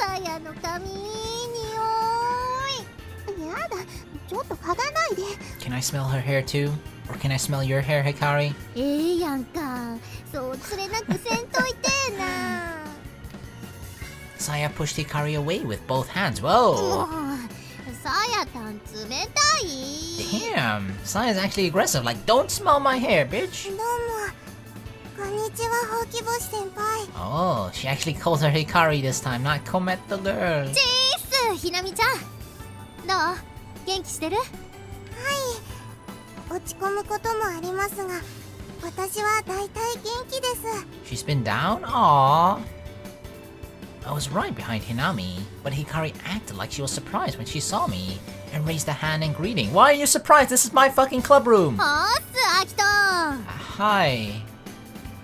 さやの髪いい匂い。やだ、ちょっと嗅がないで。 Can I smell her hair too? Or can I smell your hair, Hikari? やんか。そうつれなくせんといてな。 Saya pushed Hikari away with both hands. Whoa! さやたん冷たい。 Damn! Saya's actually aggressive. Like, don't smell my hair, bitch! どうも。こんにちは、ほうき星先輩。 Oh, she actually calls her Hikari this time, not Kometto girl. チース、ひなみちゃん。どう元気してる？はい。落ち込むこともありますが、私は大体元気です。 She's been down? Aww. I was right behind Hinami, but Hikari acted like she was surprised when she saw me and raised a hand in greeting. Why are you surprised? This is my fucking club room! はーす、アキト。 Hi.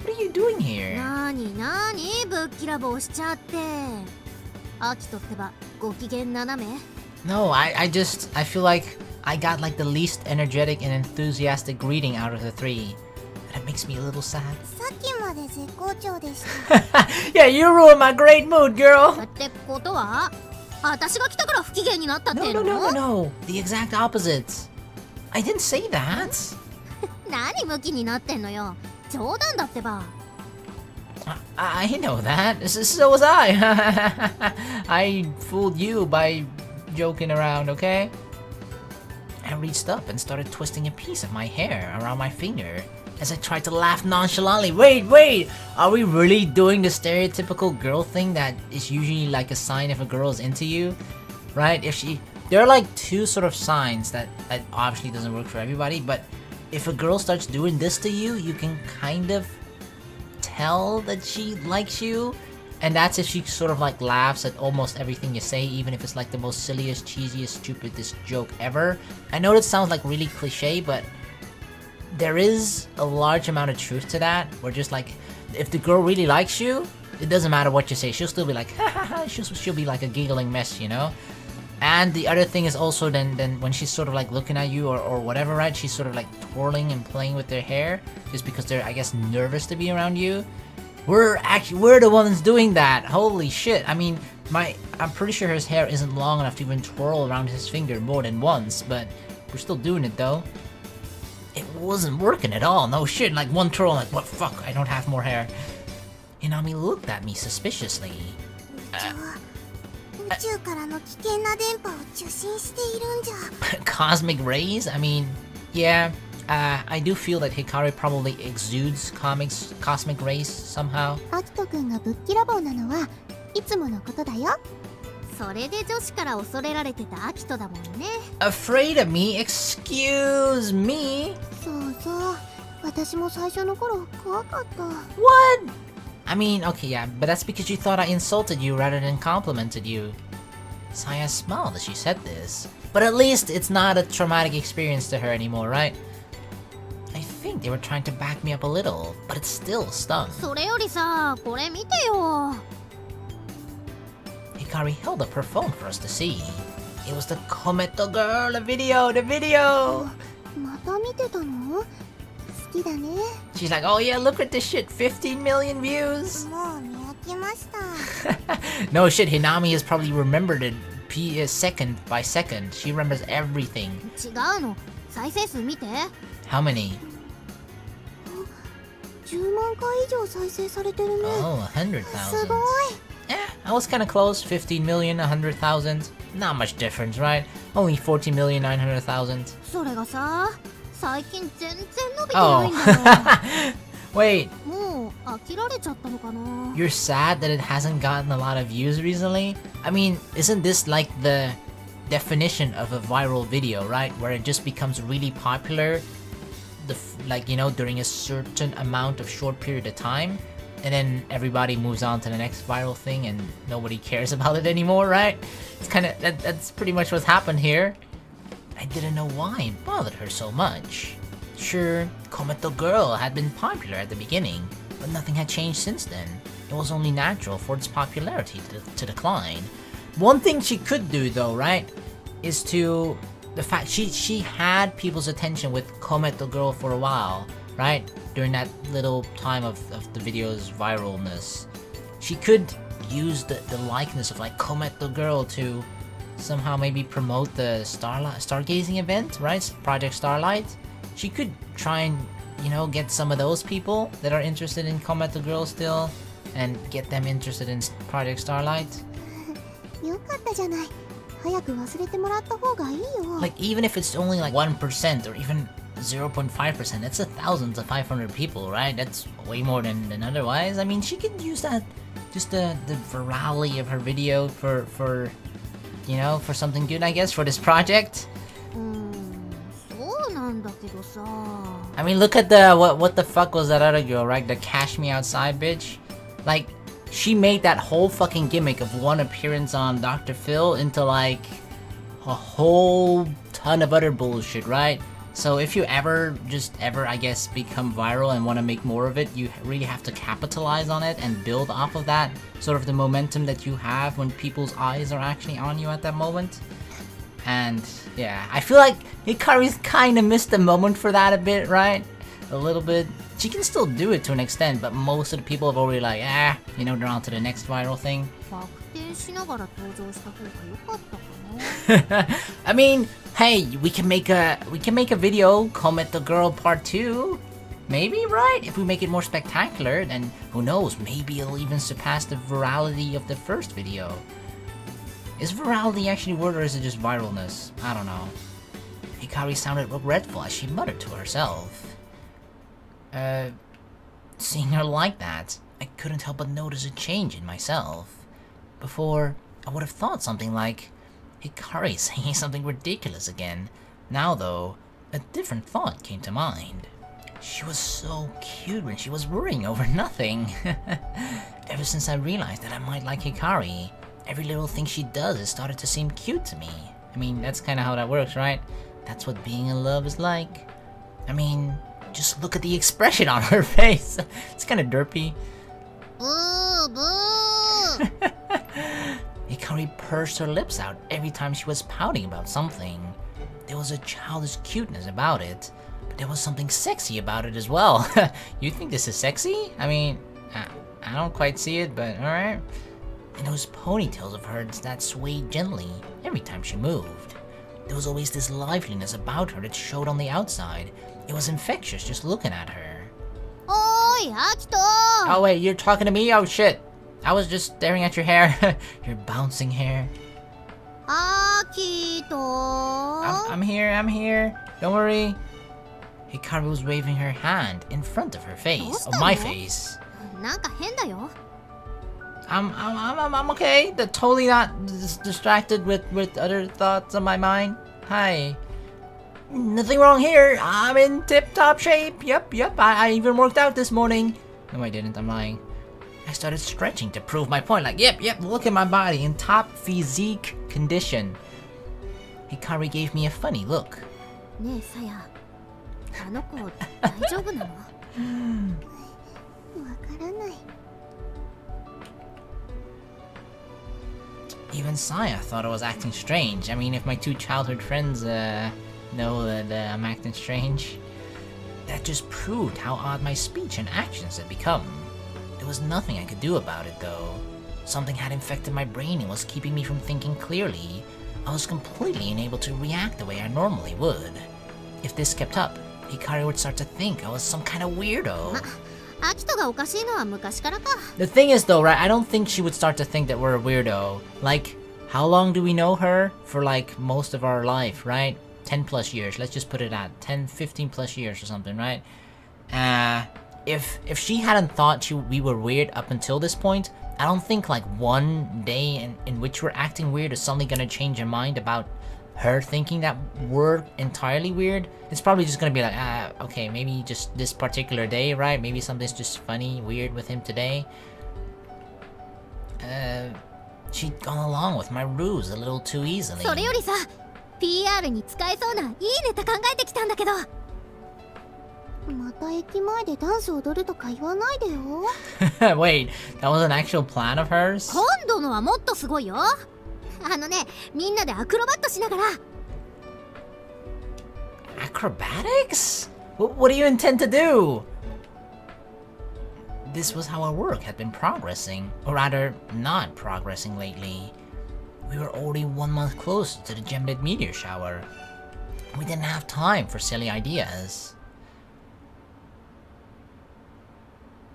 What are you doing here? なになにぶっきらぼうしちゃって。アキトってばご機嫌斜め？ No, I feel like I got like the least energetic and enthusiastic greeting out of the three. And it makes me a little sad. さっきまで絶好調でした。 Yeah, you ruined my great mood, girl! ってことは、私が来たから不機嫌になったっての？ No. The exact opposite. I didn't say that. 何ムキになってんのよ。冗談だってば。 I know that. So was I. I fooled you by joking around, okay? I reached up and started twisting a piece of my hair around my finger as I tried to laugh nonchalantly. Wait! Are we really doing the stereotypical girl thing that is usually like a sign if a girl is into you? Right? There are like two sort of signs that obviously doesn't work for everybody, but if a girl starts doing this to you, you can kind of tell that she likes you. And that's if she sort of like laughs at almost everything you say, even if it's like the most silliest, cheesiest, stupidest joke ever. I know it sounds like really cliche, but there is a large amount of truth to that. Where just like, if the girl really likes you, it doesn't matter what you say. She'll still be like, ha ha ha, she'll be like a giggling mess, you know? And the other thing is also then when she's sort of like looking at you or whatever, right? She's sort of like twirling and playing with their hair just because they're, I guess, nervous to be around you. We're the ones doing that. Holy shit. I mean, I'm pretty sure his hair isn't long enough to even twirl around his finger more than once, but we're still doing it though. It wasn't working at all. No shit, like one twirl, like what fuck, I don't have more hair. Hinami looked at me suspiciously. 宇宙からの危険な電波を受信しているんじゃ。 Cosmic rays? I mean, yeah, I do feel that Hikari probably exudes cosmic rays somehow. アキト君がぶっきらぼうなのはいつものことだよ。それで女子から恐れられてたアキトだもんね。 Afraid of me? Excuse me? そうそう。私も最初の頃怖かった。 What? I mean, okay, yeah, but that's because you thought I insulted you rather than complimented you. Saya smiled as she said this. But at least it's not a traumatic experience to her anymore, right? I think they were trying to back me up a little, but it still stung. それよりさ、これ見てよ。 Hikari held up her phone for us to see. It was the Kometo girl, the video! また見てたの？好きだね。 She's like, oh yeah, look at this shit, 15 million views! もう見飽きました。 No shit, Hinami has probably remembered it second by second. She remembers everything. 違うの。再生数見て。 How many? 10万回以上再生されてるね。 Oh, 100,000. すごい。 Yeah, I was kinda close. 15 million, 100,000. Not much difference, right? Only 14,900,000. それがさ、最近全然伸びてないんだよ。 Wait, もう飽きられちゃったのかな。 you're sad that it hasn't gotten a lot of views recently? I mean, isn't this like the definition of a viral video, right? Where it just becomes really popular, like, you know, during a certain amount of short period of time, and then everybody moves on to the next viral thing and nobody cares about it anymore, right? It's kind of, that's pretty much what's happened here. I didn't know why it bothered her so much. Sure, Kometo Girl had been popular at the beginning, but nothing had changed since then. It was only natural for its popularity to decline. One thing she could do though, right, is to the fact she had people's attention with Kometo Girl for a while, right? During that little time of the video's viralness. She could use the likeness of like Kometo Girl to somehow maybe promote the Stargazing event, right? Project Starlight. She could try and, you know, get some of those people that are interested in Kometo Girl still and get them interested in Project Starlight. よかったじゃない。早く忘れてもらった方がいいよ。 Like, even if it's only like 1% or even 0.5%, that's 1,000 to 500 people, right? That's way more than otherwise. I mean, she could use that, just the virality of her video for, you know, for something good, I guess, for this project. そうなんだけどさ。 I mean, look at the, what the fuck was that other girl, right? The Cash Me Outside bitch? Like, she made that whole fucking gimmick of one appearance on Dr. Phil into like a whole ton of other bullshit, right? So if you ever, I guess, become viral and want to make more of it, you really have to capitalize on it and build off of that, sort of the momentum that you have when people's eyes are actually on you at that moment. And yeah, I feel like Hikari's kind of missed the moment for that a bit, right? A little bit. She can still do it to an extent, but most of the people have already like, you know, they're on to the next viral thing. バク転しながら登場した方が良かったかな。 I mean, hey, we can make a video, Kometo Girl Part 2. Maybe, right? If we make it more spectacular, then who knows, maybe it'll even surpass the virality of the first video. Is virality actually a word, or is it just viralness? I don't know. Hikari sounded regretful as she muttered to herself. Seeing her like that, I couldn't help but notice a change in myself. Before, I would have thought something like, Hikari saying something ridiculous again. Now though, a different thought came to mind. She was so cute when she was worrying over nothing. Ever since I realized that I might like Hikari, every little thing she does has started to seem cute to me. I mean, that's kind of how that works, right? That's what being in love is like. I mean, just look at the expression on her face. It's kind of derpy. Boo, boo. Hikari pursed her lips out every time she was pouting about something. There was a childish cuteness about it, but there was something sexy about it as well. You think this is sexy? I mean, I don't quite see it, but alright. And those ponytails of hers that swayed gently every time she moved. There was always this liveliness about her that showed on the outside. It was infectious just looking at her. Oi, Akito! Oh wait, you're talking to me? Oh shit. I was just staring at your hair. Your bouncing hair. Akito! I'm here. Don't worry. Hikari was waving her hand in front of her face. Of my face. なんか変だよ。 I'm okay. Totally not distracted with other thoughts on my mind. Hi. Nothing wrong here. I'm in tip-top shape. Yep. I even worked out this morning. No, I didn't. I'm lying. I started stretching to prove my point. Like, yep. Look at my body in top physique condition. Hikari gave me a funny look. ねえ、さや。あの子、大丈夫なの？わからない。 Even Saya thought I was acting strange. I mean, if my two childhood friends know that I'm acting strange, that just proved how odd my speech and actions had become. There was nothing I could do about it, though. Something had infected my brain and was keeping me from thinking clearly. I was completely unable to react the way I normally would. If this kept up, Hikari would start to think I was some kind of weirdo. アキトがおかしいのは昔からか。 The thing is though, right, I don't think she would start to think that we're a weirdo. Like, how long do we know her? For like most of our life, right? 10 plus years, let's just put it at 10, 15 plus years or something, right? If she hadn't thought we were weird up until this point, I don't think like one day in which we're acting weird is suddenly gonna change her mind about her thinking that we're entirely weird. It's probably just gonna be like, okay, maybe just this particular day, right? Maybe something's just funny, weird with him today. She'd gone along with my ruse a little too easily. それよりさ、PR に使えそうないいネタ考えてきたんだけど。また駅前でダンス踊るとか言わないでよ。Wait, that was an actual plan of hers? 今度のはもっとすごいよ。みんなでアクロバットしながら。Acrobatics? What do you intend to do? This was how our work had been progressing, or rather, not progressing lately. We were already 1 month closer to the Geminid meteor shower. We didn't have time for silly ideas.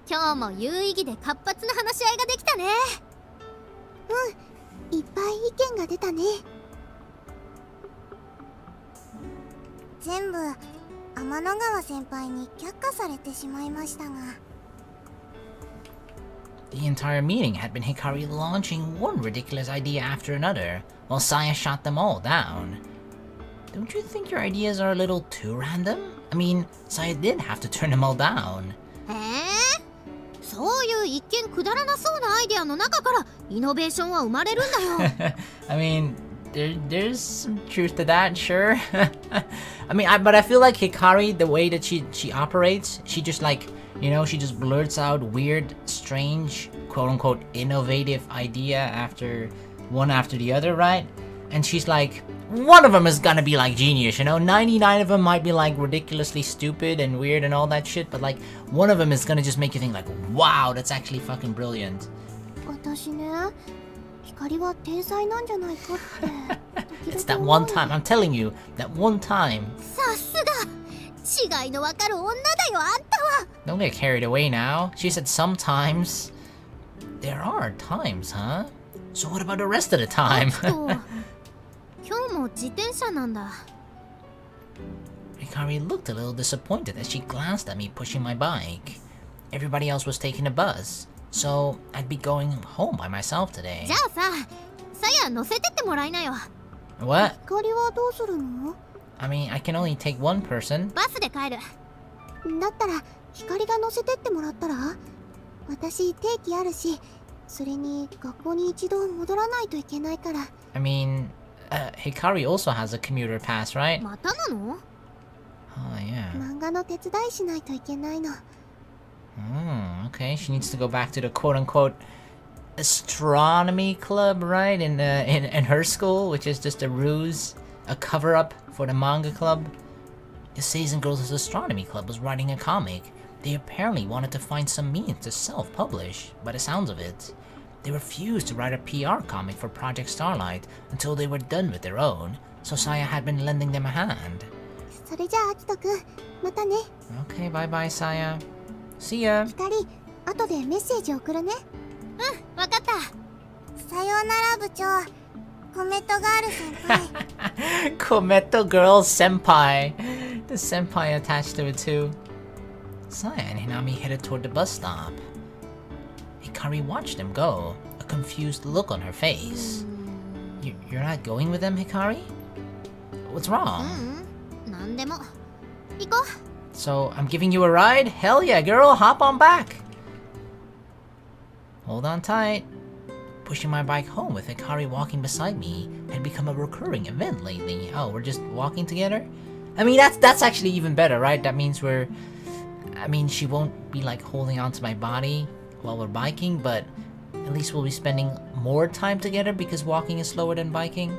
今日も有意義で活発な話し合いができたね。いっぱい意見が出たね。全部天の川先輩に却下されてしまいましたが。The entire meeting had been Hikari launching one ridiculous idea after another, while Saya shot them all down. Don't you think your ideas are a little too random? I mean, Saya did have to turn them all down. そういう一見くだらなそうなアイデアの中からイノベーションは生まれるんだよ。I mean, there's some truth to that, sure. I mean, but I feel like Hikari, the way that she operates, she just like, you know, she just blurts out weird, strange, quote-unquote innovative idea after the other, right? And she's like, one of them is gonna be like genius, you know? 99 of them might be like ridiculously stupid and weird and all that shit, but like one of them is gonna just make you think like, wow, that's actually fucking brilliant. 私ね、光は天才なんじゃないかって。 It's that one time, I'm telling you, that one time. さすが、違いのわかる女だよ、あんたは。 Don't get carried away now. She said sometimes. There are times, huh? So what about the rest of the time? 今日も自転車なんだ。 Hikari looked a little disappointed as she glanced at me pushing my bike. Everybody else was taking a bus, so I'd be going home by myself today. じゃあさ、さや乗せてってもらいなよ。 What? 光はどうするの？ I mean, I can only take one person. バスで帰る。だったら光が乗せてってもらったら？私定期あるし、それに学校に一度戻らないといけないから。I mean, Hikari also has a commuter pass, right? またなの？ Oh, yeah. 漫画の手伝いしないといけないの。Okay. She needs to go back to the quote-unquote astronomy club, right? In her school, which is just a ruse, a cover-up for the manga club. The Season Girls' astronomy club was writing a comic. They apparently wanted to find some means to self-publish, by the sounds of it. They refused to write a PR comic for Project Starlight until they were done with their own, So Saya had been lending them a hand. それじゃあアキトくん、またね。 Okay, bye bye, Saya. See ya. 光、後でメッセージ送るね。うん、わかった。さようなら部長。コメットガール先輩。Kometo girl senpai. The senpai attached to it too. Saya and Hinami headed toward the bus stop. Hikari watched them go, a confused look on her face. You're not going with them, Hikari? What's wrong? なんでも。行こう。 So, I'm giving you a ride? Hell yeah, girl, hop on back! Hold on tight. Pushing my bike home with Hikari walking beside me had become a recurring event lately. Oh, we're just walking together? I mean, that's actually even better, right? That means she won't be like holding onto my body while we're biking, but at least we'll be spending more time together because walking is slower than biking.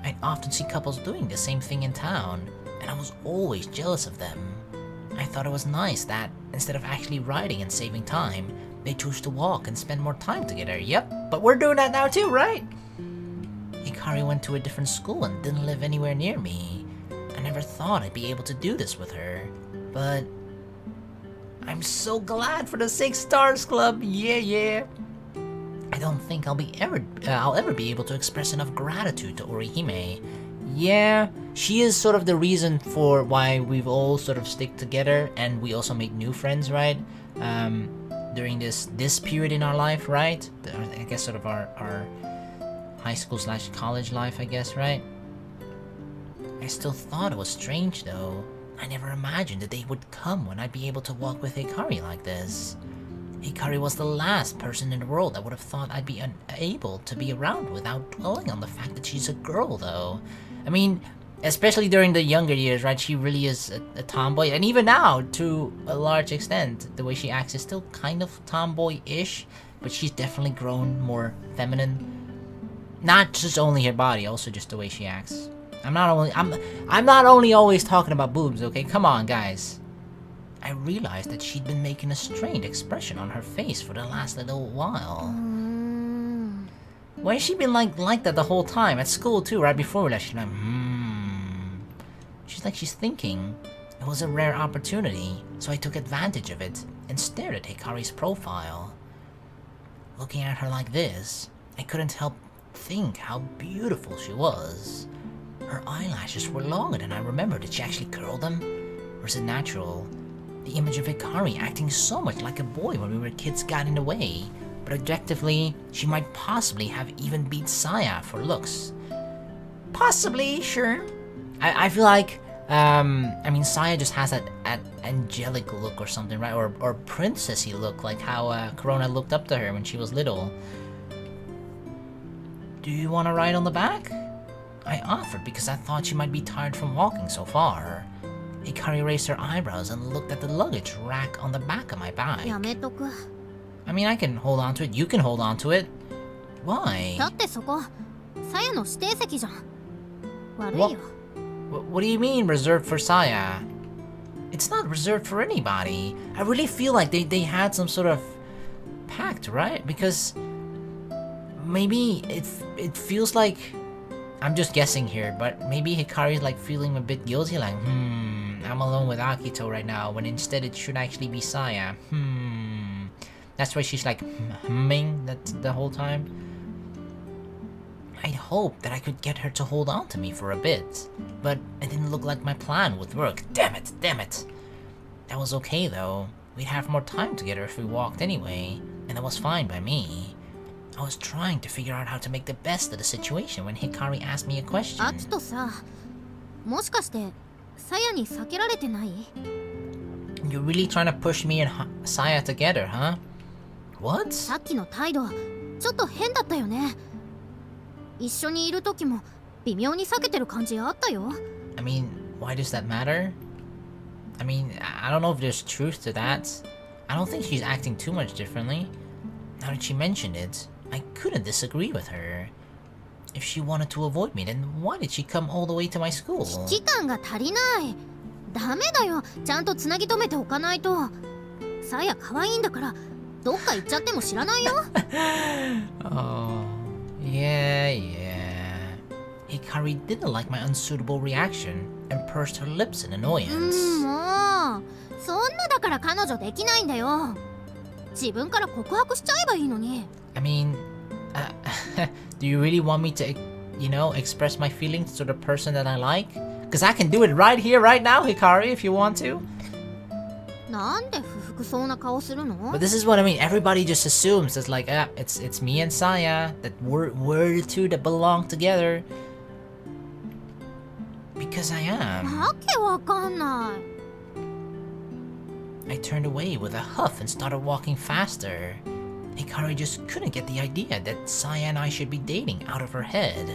I'd often see couples doing the same thing in town, and I was always jealous of them. I thought it was nice that, instead of actually riding and saving time, they chose to walk and spend more time together. Yep, but we're doing that now too, right? Hikari went to a different school and didn't live anywhere near me. I never thought I'd be able to do this with her, but I'm so glad for the 6 Stars Club, yeah. I don't think I'll ever be able to express enough gratitude to Orihime. Yeah, she is sort of the reason for why we've all sort of stick together, and we also make new friends, right? During this period in our life, right? I guess sort of our high school / college life, I guess, right? I still thought it was strange though. I never imagined the day would come when I'd be able to walk with Hikari like this. Hikari was the last person in the world I would have thought I'd be unable to be around without dwelling on the fact that she's a girl though. I mean, especially during the younger years, right? She really is a tomboy, and even now, to a large extent, the way she acts is still kind of tomboy-ish, but she's definitely grown more feminine. Not just only her body, also just the way she acts. I'm not only always talking about boobs, okay? Come on, guys. I realized that she'd been making a strained expression on her face for the last little while. Why has she been like that the whole time? At school too, right before we left, she's like, She's like she's thinking. It was a rare opportunity, so I took advantage of it and stared at Hikari's profile. Looking at her like this, I couldn't help think how beautiful she was. Her eyelashes were longer than I remembered. Did she actually curl them? Or is it natural? The image of Hikari acting so much like a boy when we were kids got in the way, but objectively, she might possibly have even beat Saya for looks. Possibly, sure. I feel like, I mean, Saya just has that angelic look or something, right? Or princessy look, like how Corona looked up to her when she was little. Do you want to ride on the back? I offered because I thought she might be tired from walking so far. Hikari raised her eyebrows and looked at the luggage rack on the back of my bike. I mean, I can hold on to it. You can hold on to it. Why? What do you mean reserved for Saya? It's not reserved for anybody. I really feel like they had some sort of pact, right? Because maybe it feels like, I'm just guessing here, but maybe Hikari's like feeling a bit guilty, like, I'm alone with Akito right now, when instead it should actually be Saya. That's why she's like humming that the whole time. I'd hoped that I could get her to hold on to me for a bit, but it didn't look like my plan would work. Damn it. That was okay though. We'd have more time together if we walked anyway, and that was fine by me. I was trying to figure out how to make the best of the situation when Hikari asked me a question. You're really trying to push me and Saya together, huh? What? I mean, why does that matter? I mean, I don't know if there's truth to that. I don't think she's acting too much differently. Now that she mentioned it, I couldn't disagree with her. If she wanted to avoid me, then why did she come all the way to my school? Oh, yeah. Hikari didn't like my unsuitable reaction and pursed her lips in annoyance. もうそんなだから彼女できないんだよ。自分から告白しちゃえばいいのに。I mean, do you really want me to, you know, express my feelings to the person that I like? Because I can do it right here, right now, Hikari, if you want to. なんで不服そうな顔するの？ But this is what I mean. Everybody just assumes it's like, it's me and Saya, that we're the two that belong together. Because I am. わけわかんない。I turned away with a huff and started walking faster. Hikari just couldn't get the idea that Saya and I should be dating out of her head.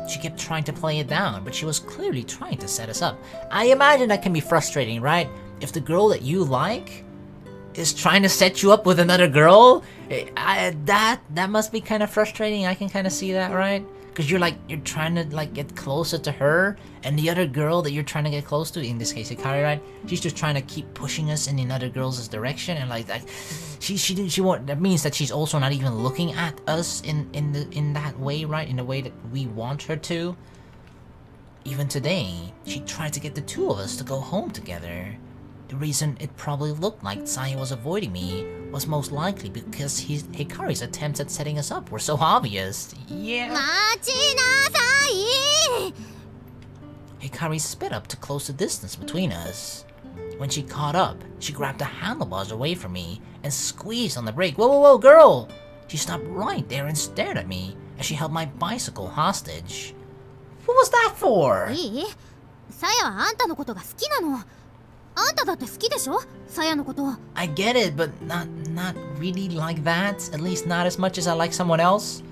She kept trying to play it down, but she was clearly trying to set us up. I imagine that can be frustrating, right? If the girl that you like is trying to set you up with another girl, that must be kind of frustrating. I can kind of see that, right? Because you're trying to like get closer to her, and the other girl that you're trying to get close to, in this case Hikari, right? She's just trying to keep pushing us in another girl's direction, and like that, she won't. That means that she's also not even looking at us in that way, right? In the way that we want her to. Even today, she tried to get the two of us to go home together. The reason it probably looked like Saya was avoiding me was most likely because Hikari's attempts at setting us up were so obvious. Yeah. 待ちなさい。 Hikari sped up to close the distance between us. When she caught up, she grabbed the handlebars away from me and squeezed on the brake. Whoa, whoa, whoa, girl! She stopped right there and stared at me as she held my bicycle hostage. What was that for? いい？さやはあんたのことが好きなの。あんただって好きでしょ？さやのこと。I get it, but not really like that. At least not as much as I like someone else.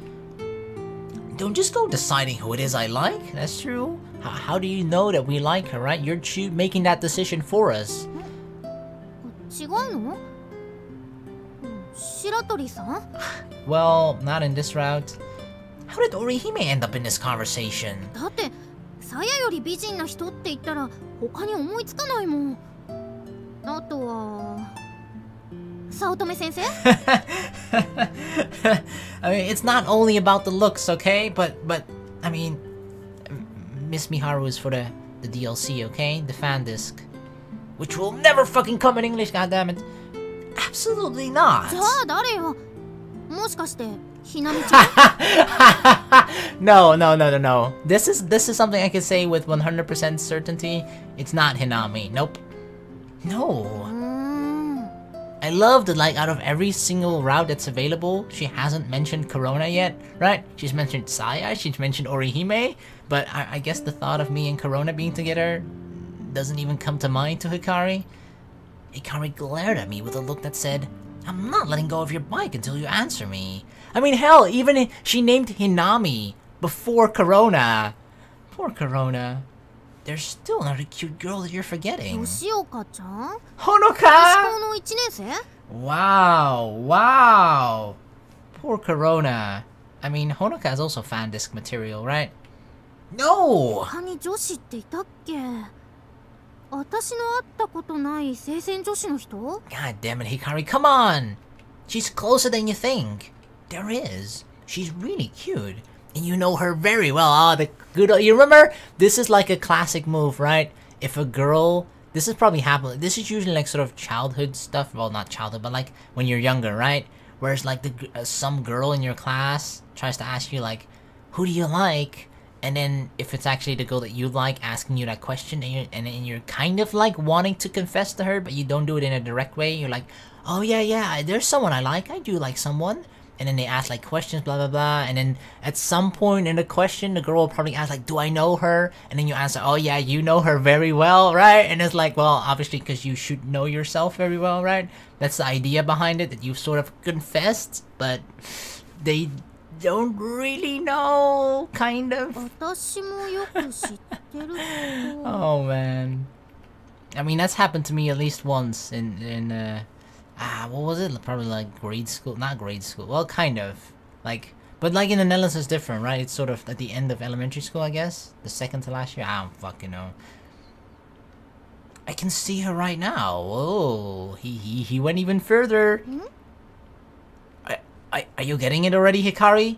Don't just go deciding who it is I like. That's true. How do you know that we like her, right? You're making that decision for us. 違うの？白鳥さん？ Well, not in this route. How did Orihime end up in this conversation? だってさやより美人な人って言ったら他に思いつかないもん。あとは早乙女先生？ I mean, it's not only about the looks, okay? But I mean, Miss Miharu is for the DLC, okay? The fan disc, which will never fucking come in English, goddammit. Absolutely not. じゃあ誰よ？もしかしてひなみちゃん？ No. This is something I can say with 100% certainty. It's not Hinami. Nope. No. I love that, like, out of every single route that's available, she hasn't mentioned Corona yet, right? She's mentioned Saya, she's mentioned Orihime, but I guess the thought of me and Corona being together doesn't even come to mind to Hikari. Hikari glared at me with a look that said, "I'm not letting go of your bike until you answer me." I mean, hell, even she named Hinami before Corona. Poor Corona. There's still another cute girl that you're forgetting. 吉岡ちゃん？ Honoka! 私校の1年生？ Wow. Poor Corona. I mean, Honoka is also fan disc material, right? No! 他に女子っていたっけ？私の会ったことない聖戦女子の人？ God damn it, Hikari, come on! She's closer than you think. There is. She's really cute. And you know her very well. The good. You remember? This is like a classic move, right? If a girl, this is probably happening. This is usually like sort of childhood stuff. Well, not childhood, but like when you're younger, right? Whereas like some girl in your class tries to ask you like, "Who do you like?" And then if it's actually the girl that you like asking you that question, and you're kind of like wanting to confess to her, but you don't do it in a direct way. You're like, "Oh yeah, there's someone I like. I do like someone." And then they ask like questions, blah blah blah, and then at some point in the question, the girl will probably ask like, "Do I know her?" And then you answer, "Oh yeah, you know her very well, right?" And it's like, well, obviously because you should know yourself very well, right? That's the idea behind it, that you've sort of confessed, but they don't really know, kind of. 私もよく知ってるけど。 Oh man, I mean that's happened to me at least once in what was it? Probably like grade school, not grade school. Well, kind of, like, but like in the Netherlands it's different, right? It's sort of at the end of elementary school, I guess, the second to last year. I don't fucking know. I can see her right now. Oh, he went even further. Are you getting it already, Hikari?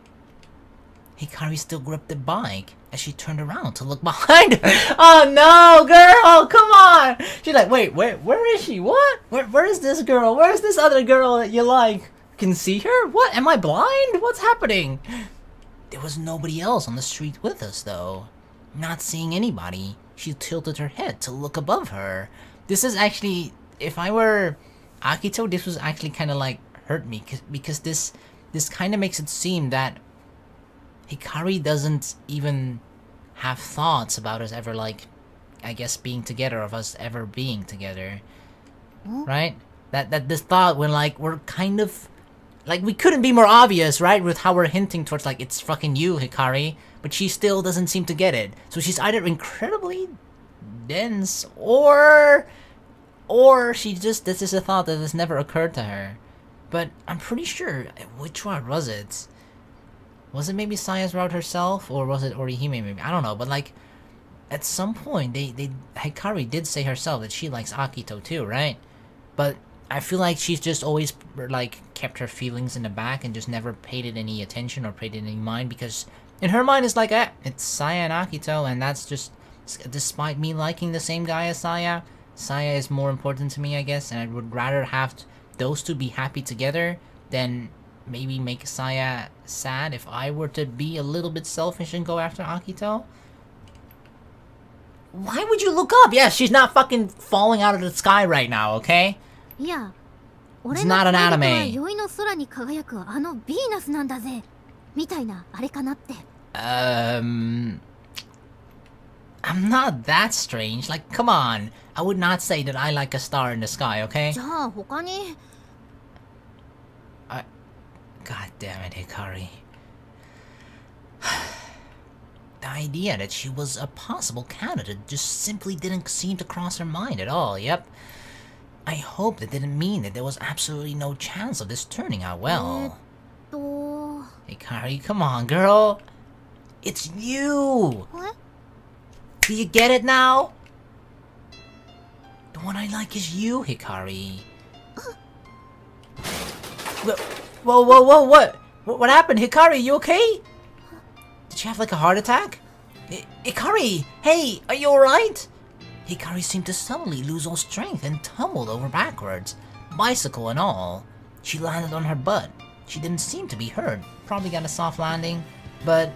Hikari still gripped the bike as she turned around to look behind her. Oh no, girl, come on! She's like, wait, where is she? What? Where is this girl? Where's this other girl that you like? Can see her? What? Am I blind? What's happening? There was nobody else on the street with us though. Not seeing anybody, she tilted her head to look above her. This is actually, if I were Akito, this was actually kind of like hurt me because this kind of makes it seem that Hikari doesn't even have thoughts about us ever, like, I guess being together, of us ever being together, right? That this thought when like we're kind of like, we couldn't be more obvious, right, with how we're hinting towards like it's fucking you, Hikari, but she still doesn't seem to get it. So she's either incredibly dense or she just, this is a thought that has never occurred to her. But I'm pretty sure, which one was it? Was it maybe Saya's route herself, or was it Orihime maybe? I don't know, but like, at some point, Hikari did say herself that she likes Akito too, right? But I feel like she's just always, like, kept her feelings in the back and just never paid it any attention or paid it any mind, because in her mind it's like, it's Saya and Akito, and that's just, despite me liking the same guy as Saya is more important to me, I guess, and I would rather have those two be happy together than maybe make Saya sad if I were to be a little bit selfish and go after Akito. Why would you look up? Yeah, she's not fucking falling out of the sky right now, okay? Yeah. It's not an anime. I'm not that strange. Like, come on. I would not say that I like a star in the sky, okay? God damn it, Hikari. The idea that she was a possible candidate just simply didn't seem to cross her mind at all, yep. I hope that didn't mean that there was absolutely no chance of this turning out well. Hikari, come on, girl. It's you! What? Do you get it now? The one I like is you, Hikari. Whoa, what? What happened, Hikari? You okay? Did she have like a heart attack? Hikari! Hey, are you alright? Hikari seemed to suddenly lose all strength and tumbled over backwards, bicycle and all. She landed on her butt. She didn't seem to be hurt. Probably got a soft landing, but...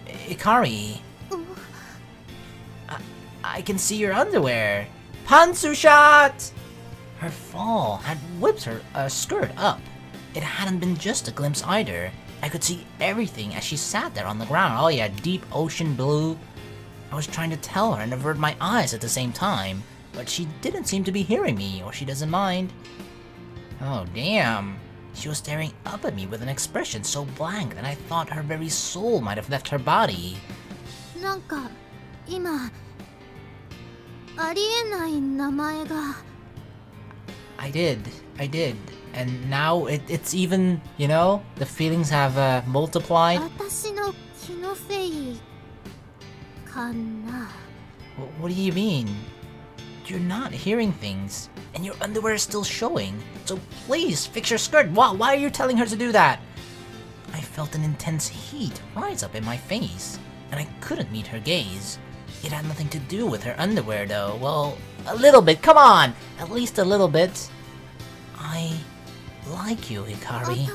Hikari... I can see your underwear. PANTSU shot! Her fall had whipped her skirt up. It hadn't been just a glimpse either. I could see everything as she sat there on the ground. Oh yeah, deep ocean blue. I was trying to tell her and avert my eyes at the same time, but she didn't seem to be hearing me, or she doesn't mind. Oh damn. She was staring up at me with an expression so blank that I thought her very soul might have left her body. I did. And now it's even, you know, the feelings have multiplied. What do you mean? You're not hearing things, and your underwear is still showing. So please, fix your skirt. Why are you telling her to do that? I felt an intense heat rise up in my face, and I couldn't meet her gaze. It had nothing to do with her underwear though. Well, a little bit, come on! At least a little bit. I like you, Hikari.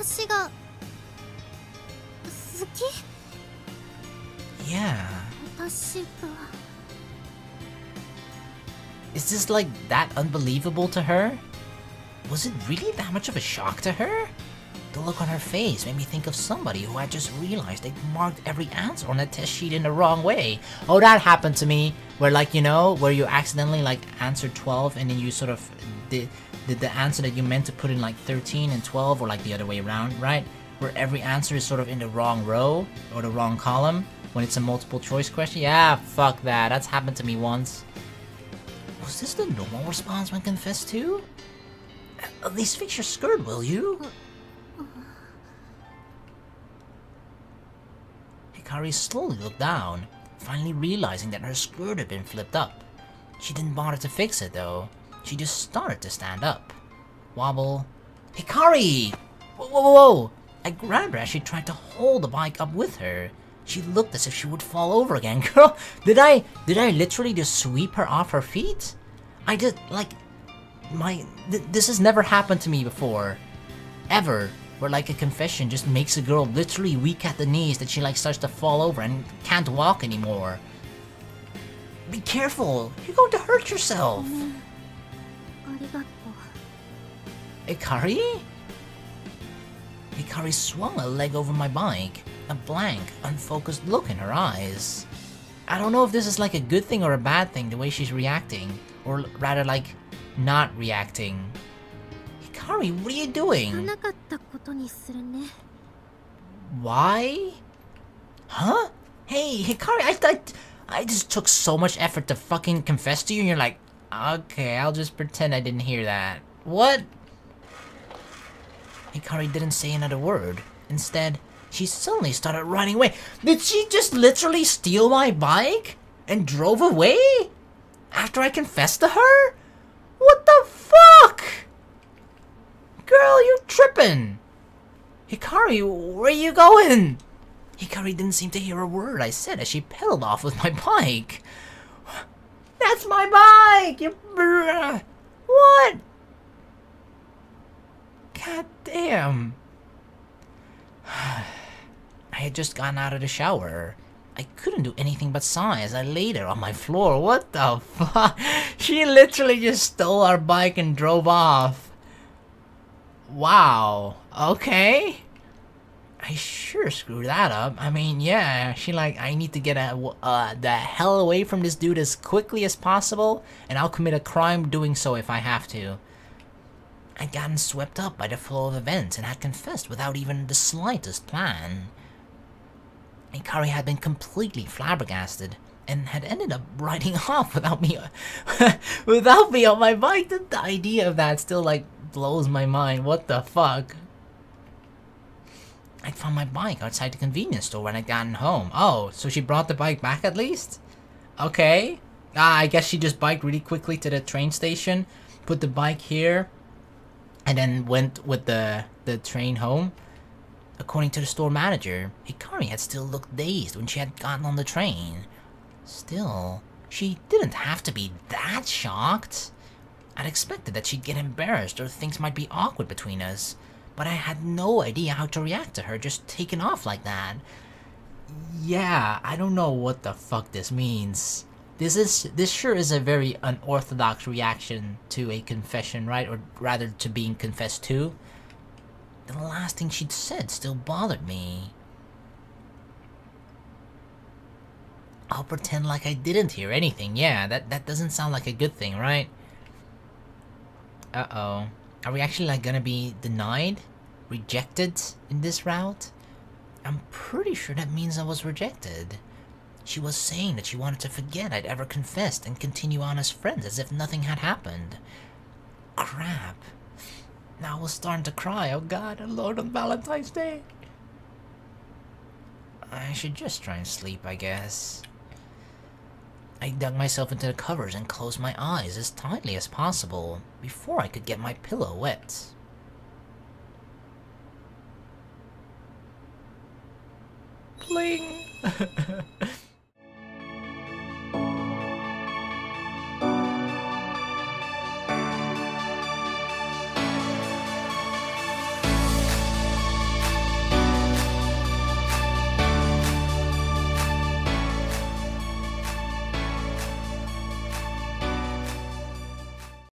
Yeah. Is this like that unbelievable to her? Was it really that much of a shock to her? The look on her face made me think of somebody who had just realized they'd marked every answer on a test sheet in the wrong way. Oh, that happened to me, where like, you know, where you accidentally like answered 12 and then you sort of did the answer that you meant to put in like 13 and 12, or like the other way around, right? Where every answer is sort of in the wrong row or the wrong column when it's a multiple choice question. Yeah, fuck that. That's happened to me once. Was this the normal response when confessed to? At least fix your skirt, will you? Hikari slowly looked down, finally realizing that her skirt had been flipped up. She didn't bother to fix it though. She just started to stand up. Wobble. Hikari! Whoa! I grabbed her as she tried to hold the bike up with her. She looked as if she would fall over again. Girl, did I literally just sweep her off her feet? I just, like, this has never happened to me before. Ever. Where, like, a confession just makes a girl literally weak at the knees that she, like, starts to fall over and can't walk anymore. Be careful. You're going to hurt yourself. Hikari? Hikari swung a leg over my bike, a blank, unfocused look in her eyes. I don't know if this is like a good thing or a bad thing, the way she's reacting, or rather like, not reacting. Hikari, what are you doing? Why? Huh? Hey, Hikari, I just took so much effort to fucking confess to you and you're like, okay, I'll just pretend I didn't hear that. What? Hikari didn't say another word. Instead, she suddenly started running away. Did she just literally steal my bike? And drove away? After I confessed to her? What the fuck? Girl, you tripping. Hikari, where you going? Hikari didn't seem to hear a word I said as she pedaled off with my bike. That's my bike! You... What? God damn. I had just gotten out of the shower. I couldn't do anything but sigh as I laid there on my floor. What the fuck? She literally just stole our bike and drove off. Wow. Okay. I sure screwed that up. I mean, yeah, she like, I need to get the hell away from this dude as quickly as possible, and I'll commit a crime doing so if I have to. I'd gotten swept up by the flow of events and had confessed without even the slightest plan. Hikari had been completely flabbergasted and had ended up riding off without me on my bike. The idea of that still like blows my mind. What the fuck? I found my bike outside the convenience store when I'd gotten home. Oh, so she brought the bike back at least? Okay. I guess she just biked really quickly to the train station, put the bike here, and then went with the train home. According to the store manager, Hikari had still looked dazed when she had gotten on the train. Still, she didn't have to be that shocked. I'd expected that she'd get embarrassed or things might be awkward between us, but I had no idea how to react to her just taking off like that. Yeah, I don't know what the fuck this means. This sure is a very unorthodox reaction to a confession, right? Or rather, to being confessed to. The last thing she'd said still bothered me. I'll pretend like I didn't hear anything. Yeah, that doesn't sound like a good thing, right? Uh-oh. Are we actually like gonna be denied? Rejected in this route? I'm pretty sure that means I was rejected. She was saying that she wanted to forget I'd ever confessed and continue on as friends as if nothing had happened. Crap. Now I was starting to cry. Oh god, Lord, on Valentine's Day. I should just try and sleep, I guess. I dug myself into the covers and closed my eyes as tightly as possible before I could get my pillow wet. Bling!